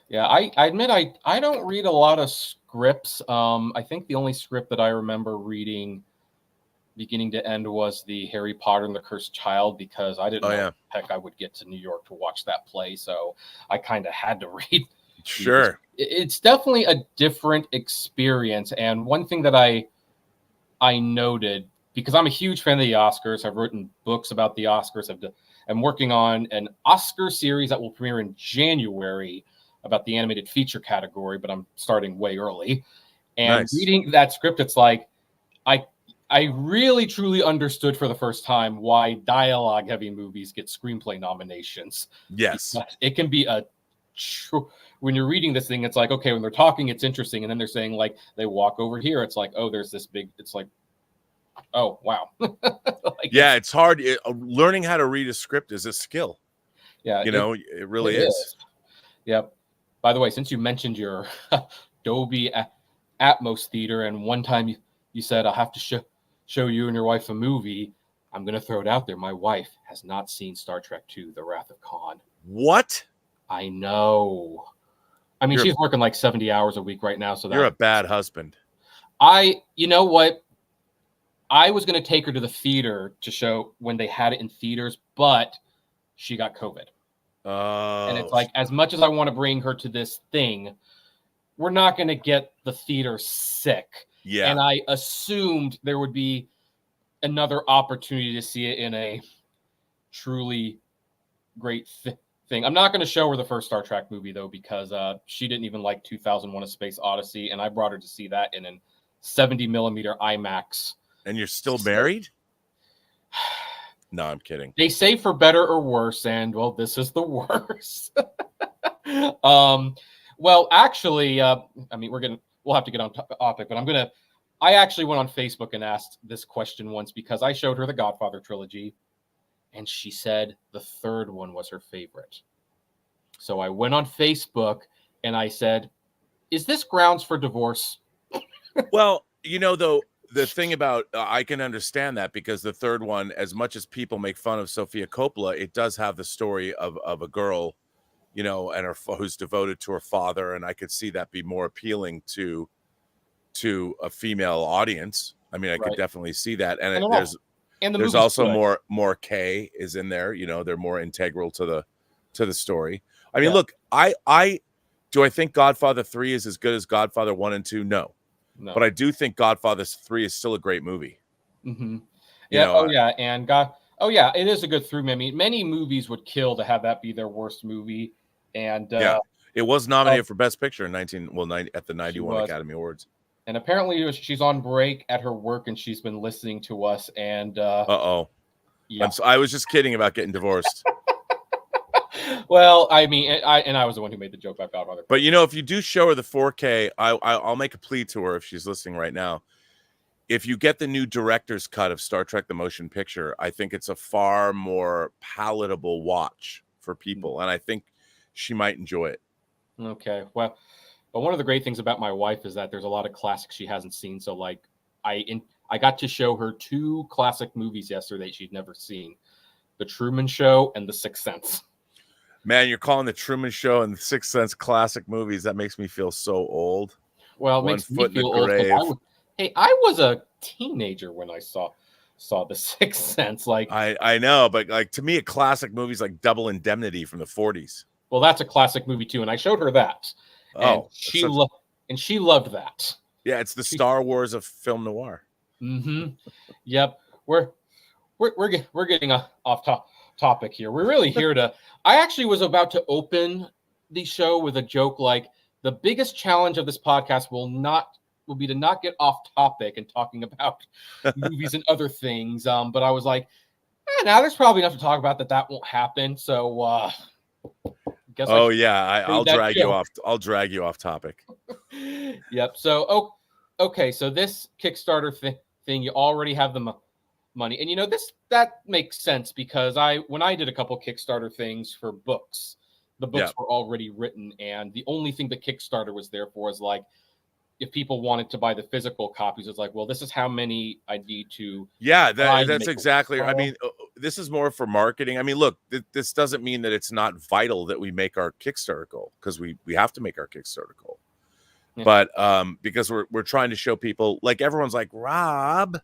[SPEAKER 1] Yeah, I admit I don't read a lot of scripts. I think the only script that I remember reading beginning to end was the Harry Potter and the Cursed Child, because I didn't know heck I would get to New York to watch that play. So I kind of had to read.
[SPEAKER 2] Sure.
[SPEAKER 1] It's definitely a different experience. And one thing that I noted, because I'm a huge fan of the Oscars, I've written books about the Oscars. I'm working on an Oscar series that will premiere in January about the animated feature category, but I'm starting way early. And reading that script, it's like I really truly understood for the first time why dialogue-heavy movies get screenplay nominations.
[SPEAKER 2] Yes,
[SPEAKER 1] because it can be when you're reading this thing, it's like, okay, when they're talking, it's interesting, and then they're saying like they walk over here, it's like, oh, there's this big. It's like, oh wow.
[SPEAKER 2] It's hard. Learning how to read a script is a skill.
[SPEAKER 1] Yeah,
[SPEAKER 2] it really is.
[SPEAKER 1] Yep. By the way, since you mentioned your Dolby Atmos theater, and one time you said I'll have to show you and your wife a movie, I'm going to throw it out there. My wife has not seen Star Trek II: The Wrath of Khan.
[SPEAKER 2] What?
[SPEAKER 1] I know. I mean, she's working like 70 hours a week right now. So
[SPEAKER 2] you're a bad husband.
[SPEAKER 1] You know what? I was going to take her to the theater to show when they had it in theaters, but she got COVID.
[SPEAKER 2] Oh.
[SPEAKER 1] And it's like, as much as I want to bring her to this thing, we're not going to get the theater sick.
[SPEAKER 2] Yeah.
[SPEAKER 1] And I assumed there would be another opportunity to see it in a truly great thing. I'm not going to show her the first Star Trek movie, though, because she didn't even like 2001: A Space Odyssey, and I brought her to see that in an 70 millimeter IMAX.
[SPEAKER 2] And you're still married? No, I'm kidding.
[SPEAKER 1] They say for better or worse, and well, this is the worst. Well, actually, I mean, we'll have to get on topic, but I actually went on Facebook and asked this question once because I showed her the Godfather trilogy, and she said the third one was her favorite. So I went on Facebook and I said, "Is this grounds for divorce?"
[SPEAKER 2] Well, though, the thing about I can understand that, because the third one, as much as people make fun of Sofia Coppola, it does have the story of a girl, you know, and who's devoted to her father, and I could see that be more appealing to a female audience. I mean, I could
[SPEAKER 1] Right.
[SPEAKER 2] definitely see that, and
[SPEAKER 1] And a lot. And the
[SPEAKER 2] there's
[SPEAKER 1] movie's
[SPEAKER 2] also
[SPEAKER 1] good.
[SPEAKER 2] more K is in there. You know, they're more integral to the story. I mean,
[SPEAKER 1] Yeah.
[SPEAKER 2] look, I do I think Godfather 3 is as good as Godfather 1 and 2? No.
[SPEAKER 1] No.
[SPEAKER 2] But I do think Godfather 3 is still a great movie.
[SPEAKER 1] Mm-hmm.
[SPEAKER 2] You
[SPEAKER 1] Yeah.
[SPEAKER 2] know,
[SPEAKER 1] Oh yeah. And God. Oh yeah. It is a good through. I mean, many movies would kill to have that be their worst movie. And
[SPEAKER 2] yeah, it was
[SPEAKER 1] uh,
[SPEAKER 2] nominated for Best Picture in 90 at the
[SPEAKER 1] she
[SPEAKER 2] 91
[SPEAKER 1] was.
[SPEAKER 2] Academy Awards.
[SPEAKER 1] And apparently she's on break at her work, and she's been listening to us. And
[SPEAKER 2] Uh-oh.
[SPEAKER 1] yeah.
[SPEAKER 2] I was just kidding about getting divorced.
[SPEAKER 1] Well, I mean, I was the one who made the joke about Godfather.
[SPEAKER 2] But you know, if you do show her the 4K, I'll make a plea to her if she's listening right now. If you get the new director's cut of Star Trek: The Motion Picture, I think it's a far more palatable watch for people, and I think she might enjoy it.
[SPEAKER 1] Okay, well, but one of the great things about my wife is that there's a lot of classics she hasn't seen. So like, I got to show her 2 classic movies yesterday she'd never seen: The Truman Show and The Sixth Sense.
[SPEAKER 2] Man, you're calling The Truman Show and The Sixth Sense classic movies. That makes me feel so old.
[SPEAKER 1] Well, it
[SPEAKER 2] One
[SPEAKER 1] makes me
[SPEAKER 2] foot in the
[SPEAKER 1] feel old.
[SPEAKER 2] grave.
[SPEAKER 1] I was a teenager when I saw The Sixth Sense. Like,
[SPEAKER 2] I know, but like, to me, a classic movie is like Double Indemnity from the 40s.
[SPEAKER 1] well, that's a classic movie too, and I showed her that, and
[SPEAKER 2] Oh,
[SPEAKER 1] she loved that.
[SPEAKER 2] yeah, it's the Star Wars of film noir.
[SPEAKER 1] Mm-hmm. Yep. We're getting off topic here. We're really here to. I actually was about to open the show with a joke like, the biggest challenge of this podcast will be to not get off topic and talking about movies and other things. But I was like, now there's probably enough to talk about that won't happen. So guess
[SPEAKER 2] I'll drag you off. I'll drag you off topic.
[SPEAKER 1] Yep. So okay. So this Kickstarter thing, you already have the money, and you know that makes sense, because when I did a couple Kickstarter things for books, the books were already written, and the only thing that Kickstarter was there for is like, if people wanted to buy the physical copies, it's like, well, this is how many I need to.
[SPEAKER 2] Yeah, that's exactly. I mean, this is more for marketing. I mean, look, this doesn't mean that it's not vital that we make our Kickstarter goal, because we have to make our Kickstarter goal. Yeah. But because we're trying to show people, like, everyone's like, Rob,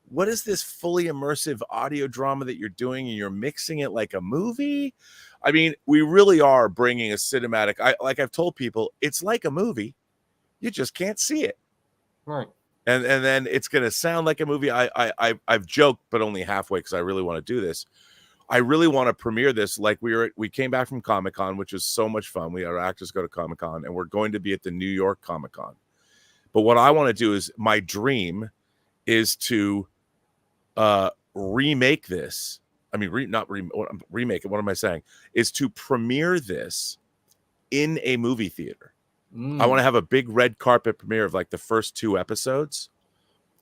[SPEAKER 2] what is this fully immersive audio drama that you're doing, and you're mixing it like a movie? I mean, we really are bringing a cinematic. Like I've told people, it's like a movie. You just can't see it.
[SPEAKER 1] Right.
[SPEAKER 2] And then it's going to sound like a movie. I've joked, but only halfway, because I really want to do this. I really want to premiere this. Like, we came back from Comic-Con, which was so much fun. Our actors go to Comic-Con, and we're going to be at the New York Comic-Con. But what I want to do is, my dream is to remake this. I mean, remake it. What am I saying? Is to premiere this in a movie theater. I want to have a big red carpet premiere of like the first 2 episodes.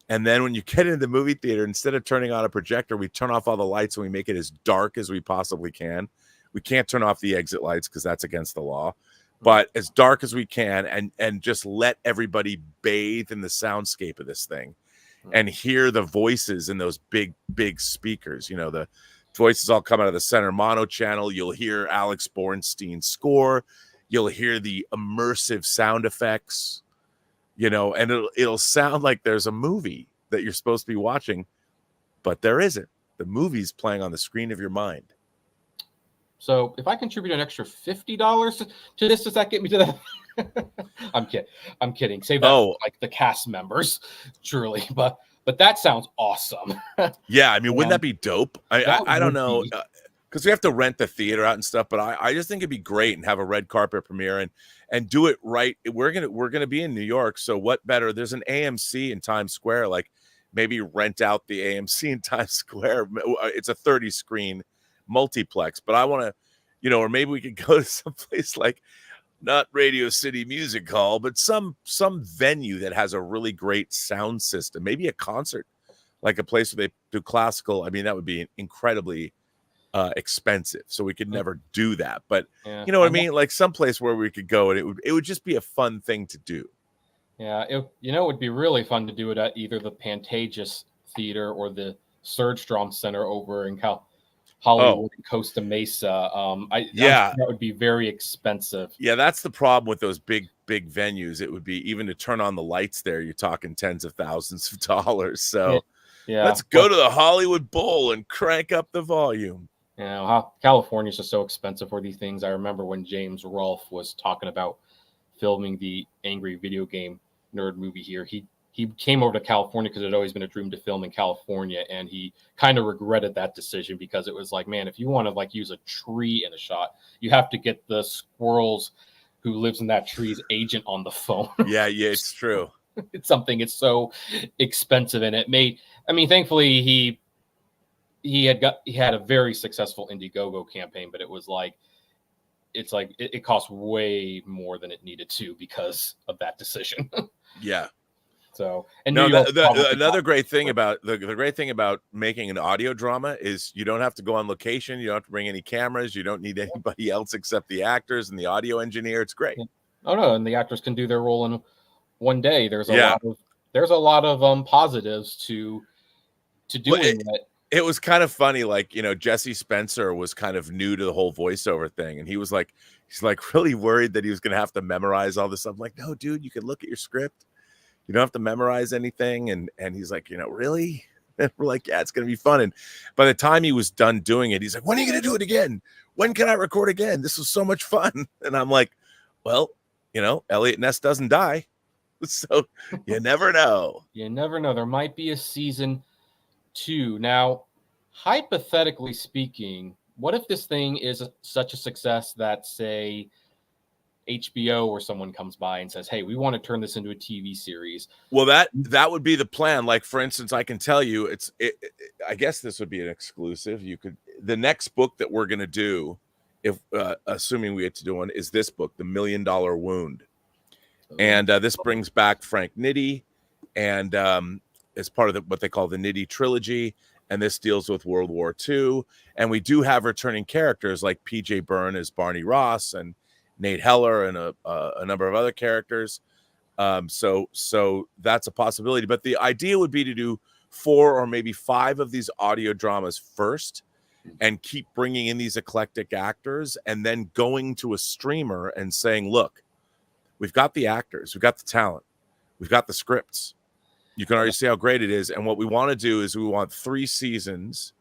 [SPEAKER 2] And then when you get into the movie theater, instead of turning on a projector, we turn off all the lights and we make it as dark as we possibly can. We can't turn off the exit lights because that's against the law, but as dark as we can, and just let everybody bathe in the soundscape of this thing and hear the voices in those big, big speakers. You know, the voices all come out of the center mono channel. You'll hear Alex Bornstein's score. You'll hear the immersive sound effects, you know, and it'll sound like there's a movie that you're supposed to be watching, but there isn't. The movie's playing on the screen of your mind.
[SPEAKER 1] So if I contribute an extra $50 to this, does that get me to that? I'm kidding. Save that for like the cast members, truly. But that sounds awesome.
[SPEAKER 2] Yeah, I mean, wouldn't that be dope? I don't know. Because we have to rent the theater out and stuff, but I just think it'd be great, and have a red carpet premiere and do it right. We're gonna be in New York, so what better? There's an AMC in Times Square. Like, maybe rent out the AMC in Times Square. It's a 30 screen multiplex, but I want to, you know, or maybe we could go to some place like, not Radio City Music Hall, but some venue that has a really great sound system. Maybe a concert, like a place where they do classical. I mean, that would be incredibly expensive, so we could never do that. But you know what I mean? Like, some place where we could go, and it would just be a fun thing to do.
[SPEAKER 1] Yeah, it would be really fun to do it at either the Pantages Theater or the Surgstrom Center over in
[SPEAKER 2] Oh,
[SPEAKER 1] Hollywood and Costa Mesa. I'm sure
[SPEAKER 2] yeah.
[SPEAKER 1] that would be very expensive.
[SPEAKER 2] Yeah, that's the problem with those big venues. It would be even to turn on the lights there, you're talking tens of thousands of dollars.
[SPEAKER 1] Yeah,
[SPEAKER 2] So
[SPEAKER 1] yeah.
[SPEAKER 2] let's go
[SPEAKER 1] Well,
[SPEAKER 2] to the Hollywood Bowl and crank up the volume.
[SPEAKER 1] how California's just so expensive for these things. I remember when James Rolfe was talking about filming the Angry Video Game Nerd movie here. He came over to California because it had always been a dream to film in California, and he kind of regretted that decision because it was like, man, if you want to like use a tree in a shot, you have to get the squirrels who lives in that tree's agent on the phone.
[SPEAKER 2] Yeah, it's true.
[SPEAKER 1] It's so expensive, and it made. I mean, thankfully he had a very successful Indiegogo campaign, but it was like it cost way more than it needed to because of that decision.
[SPEAKER 2] Yeah.
[SPEAKER 1] So, and New
[SPEAKER 2] No,
[SPEAKER 1] York
[SPEAKER 2] another great thing about the great thing about making an audio drama is you don't have to go on location. You don't have to bring any cameras. You don't need anybody else except the actors and the audio engineer. It's great.
[SPEAKER 1] Oh no, and the actors can do their role in one day. There's a
[SPEAKER 2] Yeah.
[SPEAKER 1] lot of positives to doing that.
[SPEAKER 2] It was kind of funny, like, Jesse Spencer was kind of new to the whole voiceover thing, and he's like really worried that he was going to have to memorize all this stuff. I'm like, no, dude, you can look at your script. You don't have to memorize anything. And he's like, really? And we're like, yeah, it's going to be fun. And by the time he was done doing it, he's like, when are you going to do it again? When can I record again? This was so much fun. And I'm like, well, Elliot Ness doesn't die. So you never know.
[SPEAKER 1] You never know. There might be a season 2. Now, hypothetically speaking, what if this thing is such a success that, say, HBO or someone comes by and says, hey, we want to turn this into a TV series?
[SPEAKER 2] Well, that would be the plan. Like, for instance, I can tell you I guess this would be an exclusive. The next book that we're going to do, if assuming we get to do one, is this book, The $1 Million Wound. And this brings back Frank Nitti, and as part of what they call the Nitti trilogy. And this deals with World War II. And we do have returning characters like PJ Byrne as Barney Ross and Nate Heller and a number of other characters. So that's a possibility. But the idea would be to do 4 or maybe 5 of these audio dramas first and keep bringing in these eclectic actors and then going to a streamer and saying, look, we've got the actors, we've got the talent, we've got the scripts. You can already see how great it is. And what we want to do is we want 3 seasons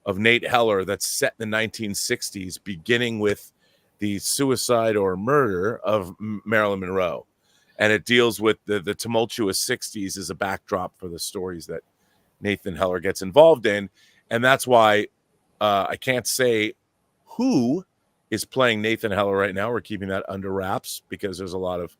[SPEAKER 2] of Nate Heller that's set in the 1960s, beginning with the suicide or murder of Marilyn Monroe. And it deals with the tumultuous 60s as a backdrop for the stories that Nathan Heller gets involved in. And that's why I can't say who is playing Nathan Heller right now. We're keeping that under wraps because there's a lot of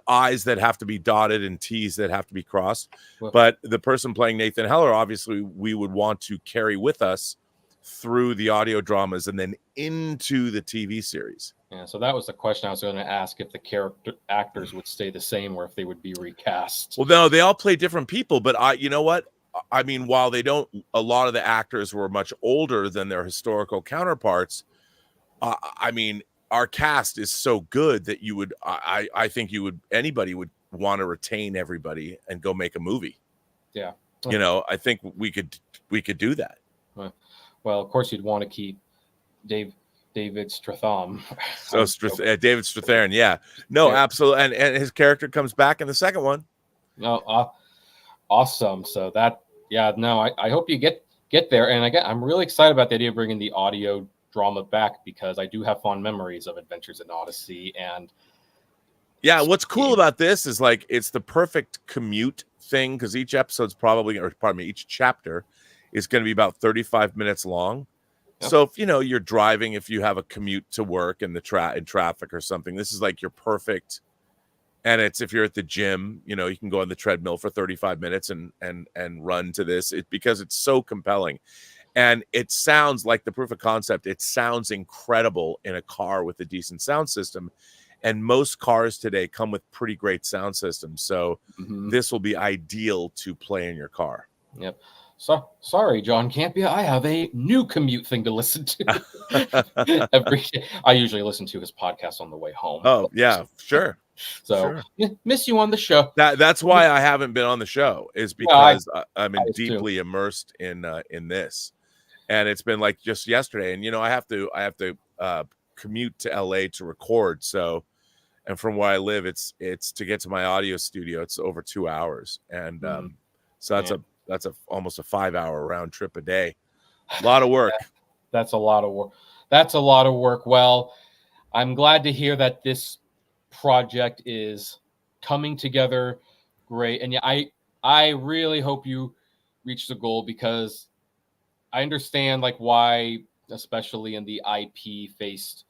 [SPEAKER 2] I's that have to be dotted and T's that have to be crossed.
[SPEAKER 1] Well,
[SPEAKER 2] but the person playing Nathan Heller, obviously, we would want to carry with us through the audio dramas and then into the TV series.
[SPEAKER 1] Yeah, so that was the question I was going to ask, if the character actors would stay the same or if they would be recast.
[SPEAKER 2] Well, no, they all play different people, but you know what? I mean, while they don't, a lot of the actors were much older than their historical counterparts. I mean, our cast is so good that I think anybody would want to retain everybody and go make a movie.
[SPEAKER 1] Yeah.
[SPEAKER 2] I think we could do that.
[SPEAKER 1] Well, of course, you'd want to keep David Strathairn.
[SPEAKER 2] So David Strathairn, yeah. No,
[SPEAKER 1] yeah.
[SPEAKER 2] Absolutely. And his character comes back in the second one.
[SPEAKER 1] No, awesome. So I hope you get there. And again, I'm really excited about the idea of bringing the audio drama back because I do have fond memories of Adventures in Odyssey. And
[SPEAKER 2] yeah, what's cool about this is like it's the perfect commute thing because each chapter is going to be about 35 minutes long. Yep. So if you're driving, if you have a commute to work in in traffic or something, this is like your perfect. And it's if you're at the gym, you can go on the treadmill for 35 minutes and run to this because it's so compelling. And it sounds like the proof of concept. It sounds incredible in a car with a decent sound system. And most cars today come with pretty great sound systems. So this will be ideal to play in your car.
[SPEAKER 1] Yep. So sorry, John Campia. I have a new commute thing to listen to every day. I usually listen to his podcast on the way home.
[SPEAKER 2] Oh yeah, sure.
[SPEAKER 1] So
[SPEAKER 2] Sure.
[SPEAKER 1] miss you on the show.
[SPEAKER 2] That's why I haven't been on the show, is
[SPEAKER 1] Yeah,
[SPEAKER 2] because I'm
[SPEAKER 1] I was too.
[SPEAKER 2] deeply immersed in this, and it's been like just yesterday. And I have to commute to LA to record. So, and from where I live, it's to get to my audio studio, it's over 2 hours, and so that's almost a 5-hour round trip a day. A lot of work.
[SPEAKER 1] That's a lot of work. That's a lot of work. Well, I'm glad to hear that this project is coming together great. And yeah, I really hope you reach the goal, because I understand like why, especially in the IP faced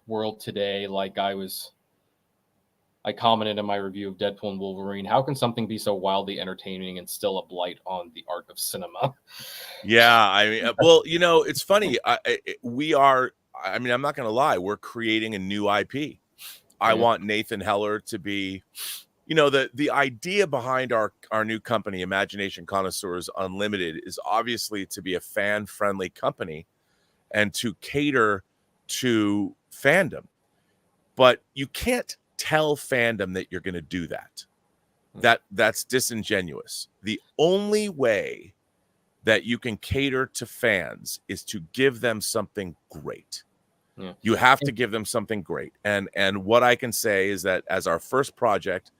[SPEAKER 1] world today, like I commented in my review of Deadpool and Wolverine, how can something be so wildly entertaining and still a blight on the art of cinema?
[SPEAKER 2] Yeah, I mean, well, it's funny. We are. I mean, I'm not going to lie. We're creating a new IP. I want Nathan Heller to be, the idea behind our new company, Imagination Connoisseurs Unlimited, is obviously to be a fan-friendly company and to cater to fandom. But you can't tell fandom that you're going to do that. That's disingenuous. The only way that you can cater to fans is to give them something great.
[SPEAKER 1] Yeah.
[SPEAKER 2] You have to give them something great. And what I can say is that as our first project,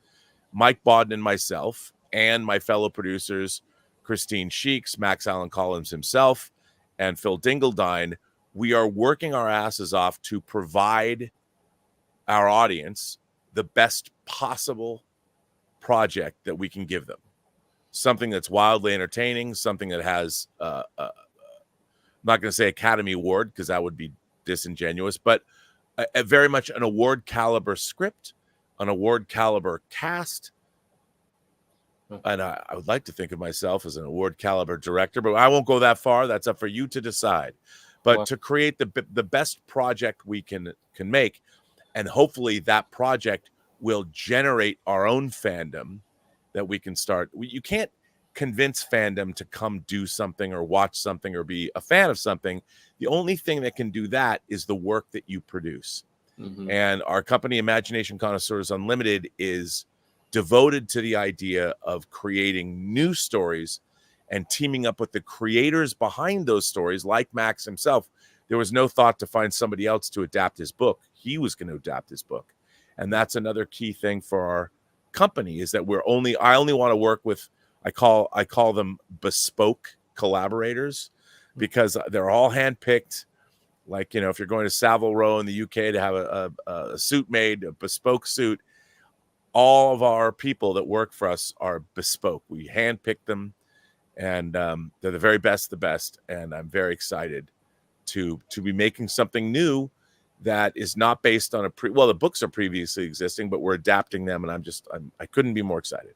[SPEAKER 2] Mike Bodden and myself and my fellow producers, Christine Sheeks, Max Allen Collins himself, and Phil Dingledine, we are working our asses off to provide our audience the best possible project that we can give them. Something that's wildly entertaining, something that has, I'm not going to say Academy Award because that would be disingenuous, but a very much an award caliber script, an award caliber cast. And I would like to think of myself as an award caliber director, but I won't go that far. That's up for you to decide. But to create the best project we can make, and hopefully that project will generate our own fandom that we can start. You can't convince fandom to come do something or watch something or be a fan of something. The only thing that can do that is the work that you produce. Mm-hmm. And our company, Imagination Connoisseurs Unlimited, is devoted to the idea of creating new stories and teaming up with the creators behind those stories, like Max himself. There was no thought to find somebody else to adapt his book. He was going to adapt his book. And that's another key thing for our company, is that I only want to work with, I call them bespoke collaborators, because they're all handpicked. Like, if you're going to Savile Row in the UK to have a suit made, a bespoke suit, all of our people that work for us are bespoke. We handpick them, and they're the very best, the best. And I'm very excited to be making something new that is not based on the books are previously existing, but we're adapting them, and I couldn't be more excited.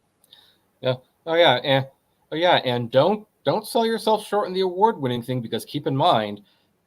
[SPEAKER 1] Yeah. And don't sell yourself short in the award-winning thing, because keep in mind,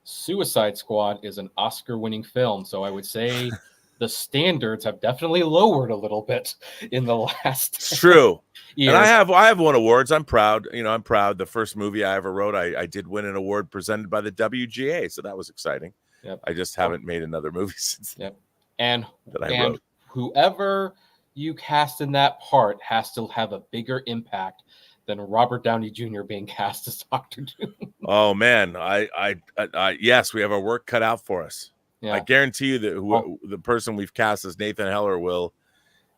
[SPEAKER 1] Suicide Squad is an Oscar-winning film, so I would say the standards have definitely lowered a little bit in the last.
[SPEAKER 2] It's true.
[SPEAKER 1] year.
[SPEAKER 2] And I have won awards. I'm proud. I'm proud. The first movie I ever wrote, I did win an award presented by the WGA, so that was exciting. Yep. I just haven't made another movie since then.
[SPEAKER 1] Yep. And whoever you cast in that part has to have a bigger impact than Robert Downey Jr. being cast as Dr. Doom.
[SPEAKER 2] Oh man, I yes, we have our work cut out for us. Yeah. I guarantee you that the person we've cast as Nathan Heller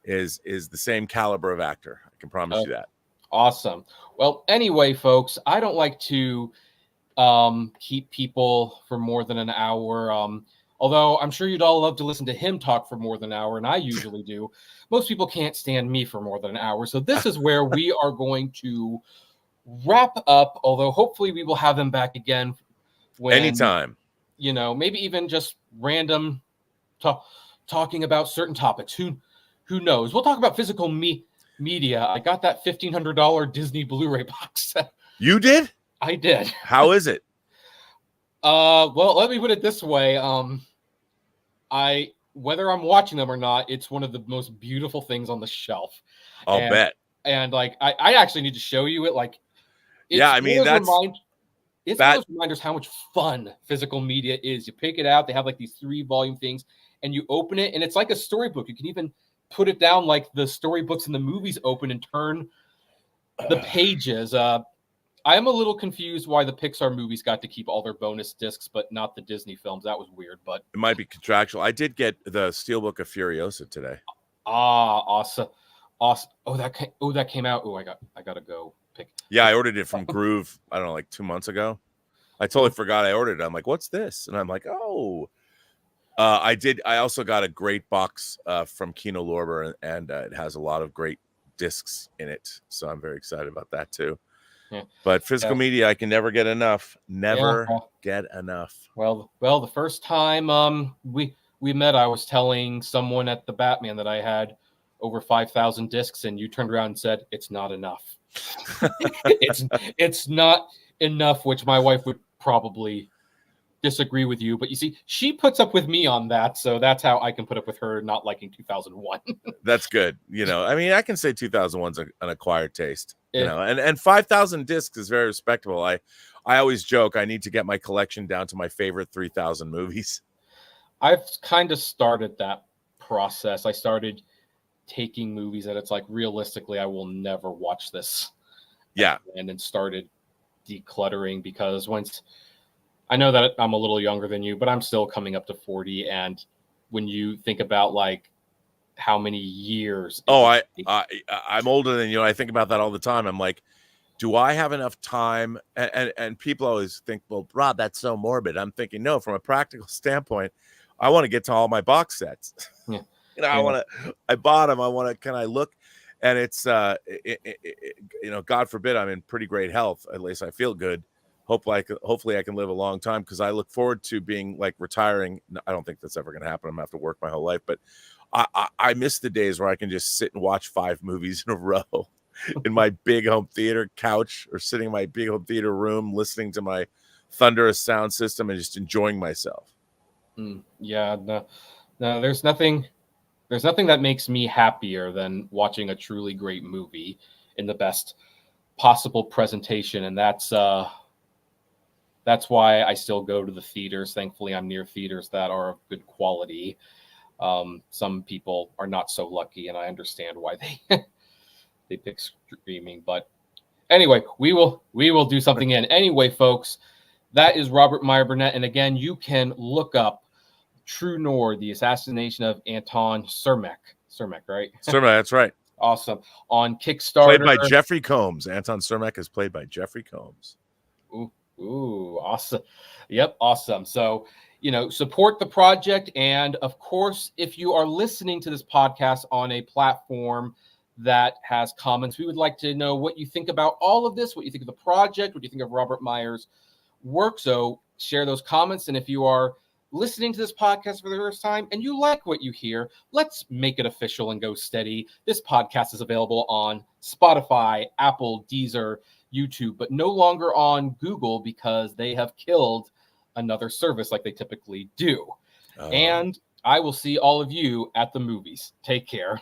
[SPEAKER 2] is the same caliber of actor. I can promise you that.
[SPEAKER 1] Awesome. Well, anyway, folks, I don't like to keep people for more than an hour. Although I'm sure you'd all love to listen to him talk for more than an hour, and I usually do. Most people can't stand me for more than an hour. So this is where we are going to wrap up, although hopefully we will have him back again
[SPEAKER 2] anytime.
[SPEAKER 1] Maybe even just random talking about certain topics. Who knows? We'll talk about physical media. I got that $1,500 Disney Blu-ray box set.
[SPEAKER 2] You did?
[SPEAKER 1] I did.
[SPEAKER 2] How is it?
[SPEAKER 1] Well, let me put it this way. Whether I'm watching them or not, it's one of the most beautiful things on the shelf.
[SPEAKER 2] I'll bet.
[SPEAKER 1] And I actually need to show you it.
[SPEAKER 2] Yeah, I mean,
[SPEAKER 1] it's one of those reminders how much fun physical media is. You pick it out, they have like these 3-volume things, and you open it, and it's like a storybook. You can even put it down like the storybooks in the movies open and turn the pages. I am a little confused why the Pixar movies got to keep all their bonus discs, but not the Disney films. That was weird, but
[SPEAKER 2] it might be contractual. I did get the Steelbook of Furiosa today.
[SPEAKER 1] Awesome. Oh, that came out. Oh, I gotta go pick.
[SPEAKER 2] Yeah, I ordered it from Groove, I don't know, like 2 months ago. I totally forgot I ordered it. I'm like, what's this? And I'm like, oh. I also got a great box from Kino Lorber, and it has a lot of great discs in it. So I'm very excited about that too. Yeah. But physical media, I can never get enough. Get enough.
[SPEAKER 1] Well, the first time we met, I was telling someone at the Batman that I had over 5,000 discs, and you turned around and said, "It's not enough." it's not enough, which my wife would probably disagree with you, but you see, she puts up with me on that, so that's how I can put up with her not liking 2001.
[SPEAKER 2] That's good. I mean, I can say 2001's an acquired taste. And 5,000 discs is very respectable. I always joke I need to get my collection down to my favorite 3,000 movies.
[SPEAKER 1] I've kind of started that process. I started taking movies that it's like, realistically, I will never watch this.
[SPEAKER 2] Yeah.
[SPEAKER 1] And then started decluttering, because once I know that I'm a little younger than you, but I'm still coming up to 40. And when you think about like how many years.
[SPEAKER 2] I'm older than you. I think about that all the time. I'm like, do I have enough time? And people always think, well, Rob, that's so morbid. I'm thinking, no, from a practical standpoint, I want to get to all my box sets.
[SPEAKER 1] Yeah.
[SPEAKER 2] I bought them. Can I look? And it's, God forbid I'm in pretty great health. At least I feel good. Hopefully I can live a long time, because I look forward to being like retiring. I don't think that's ever going to happen. I'm going to have to work my whole life, but I miss the days where I can just sit and watch 5 movies in a row in my big home theater couch, or sitting in my big home theater room, listening to my thunderous sound system and just enjoying myself.
[SPEAKER 1] Yeah, no, there's nothing that makes me happier than watching a truly great movie in the best possible presentation. And that's why I still go to the theaters. Thankfully, I'm near theaters that are of good quality. Some people are not so lucky, and I understand why they pick streaming. But anyway, we will do something in. Anyway, folks, that is Robert Meyer Burnett. And again, you can look up True North, the assassination of Anton Cermak. Cermak, right?
[SPEAKER 2] Cermak, that's right.
[SPEAKER 1] Awesome. On Kickstarter.
[SPEAKER 2] Played by Jeffrey Combs. Anton Cermak is played by Jeffrey Combs.
[SPEAKER 1] Ooh, awesome. Yep, awesome. So, support the project. And of course, if you are listening to this podcast on a platform that has comments, we would like to know what you think about all of this, what you think of the project, what you think of Robert Meyer's work. So share those comments. And if you are listening to this podcast for the first time and you like what you hear, let's make it official and go steady. This podcast is available on Spotify, Apple, Deezer, YouTube, but no longer on Google, because they have killed another service like they typically do. And I will see all of you at the movies. Take care.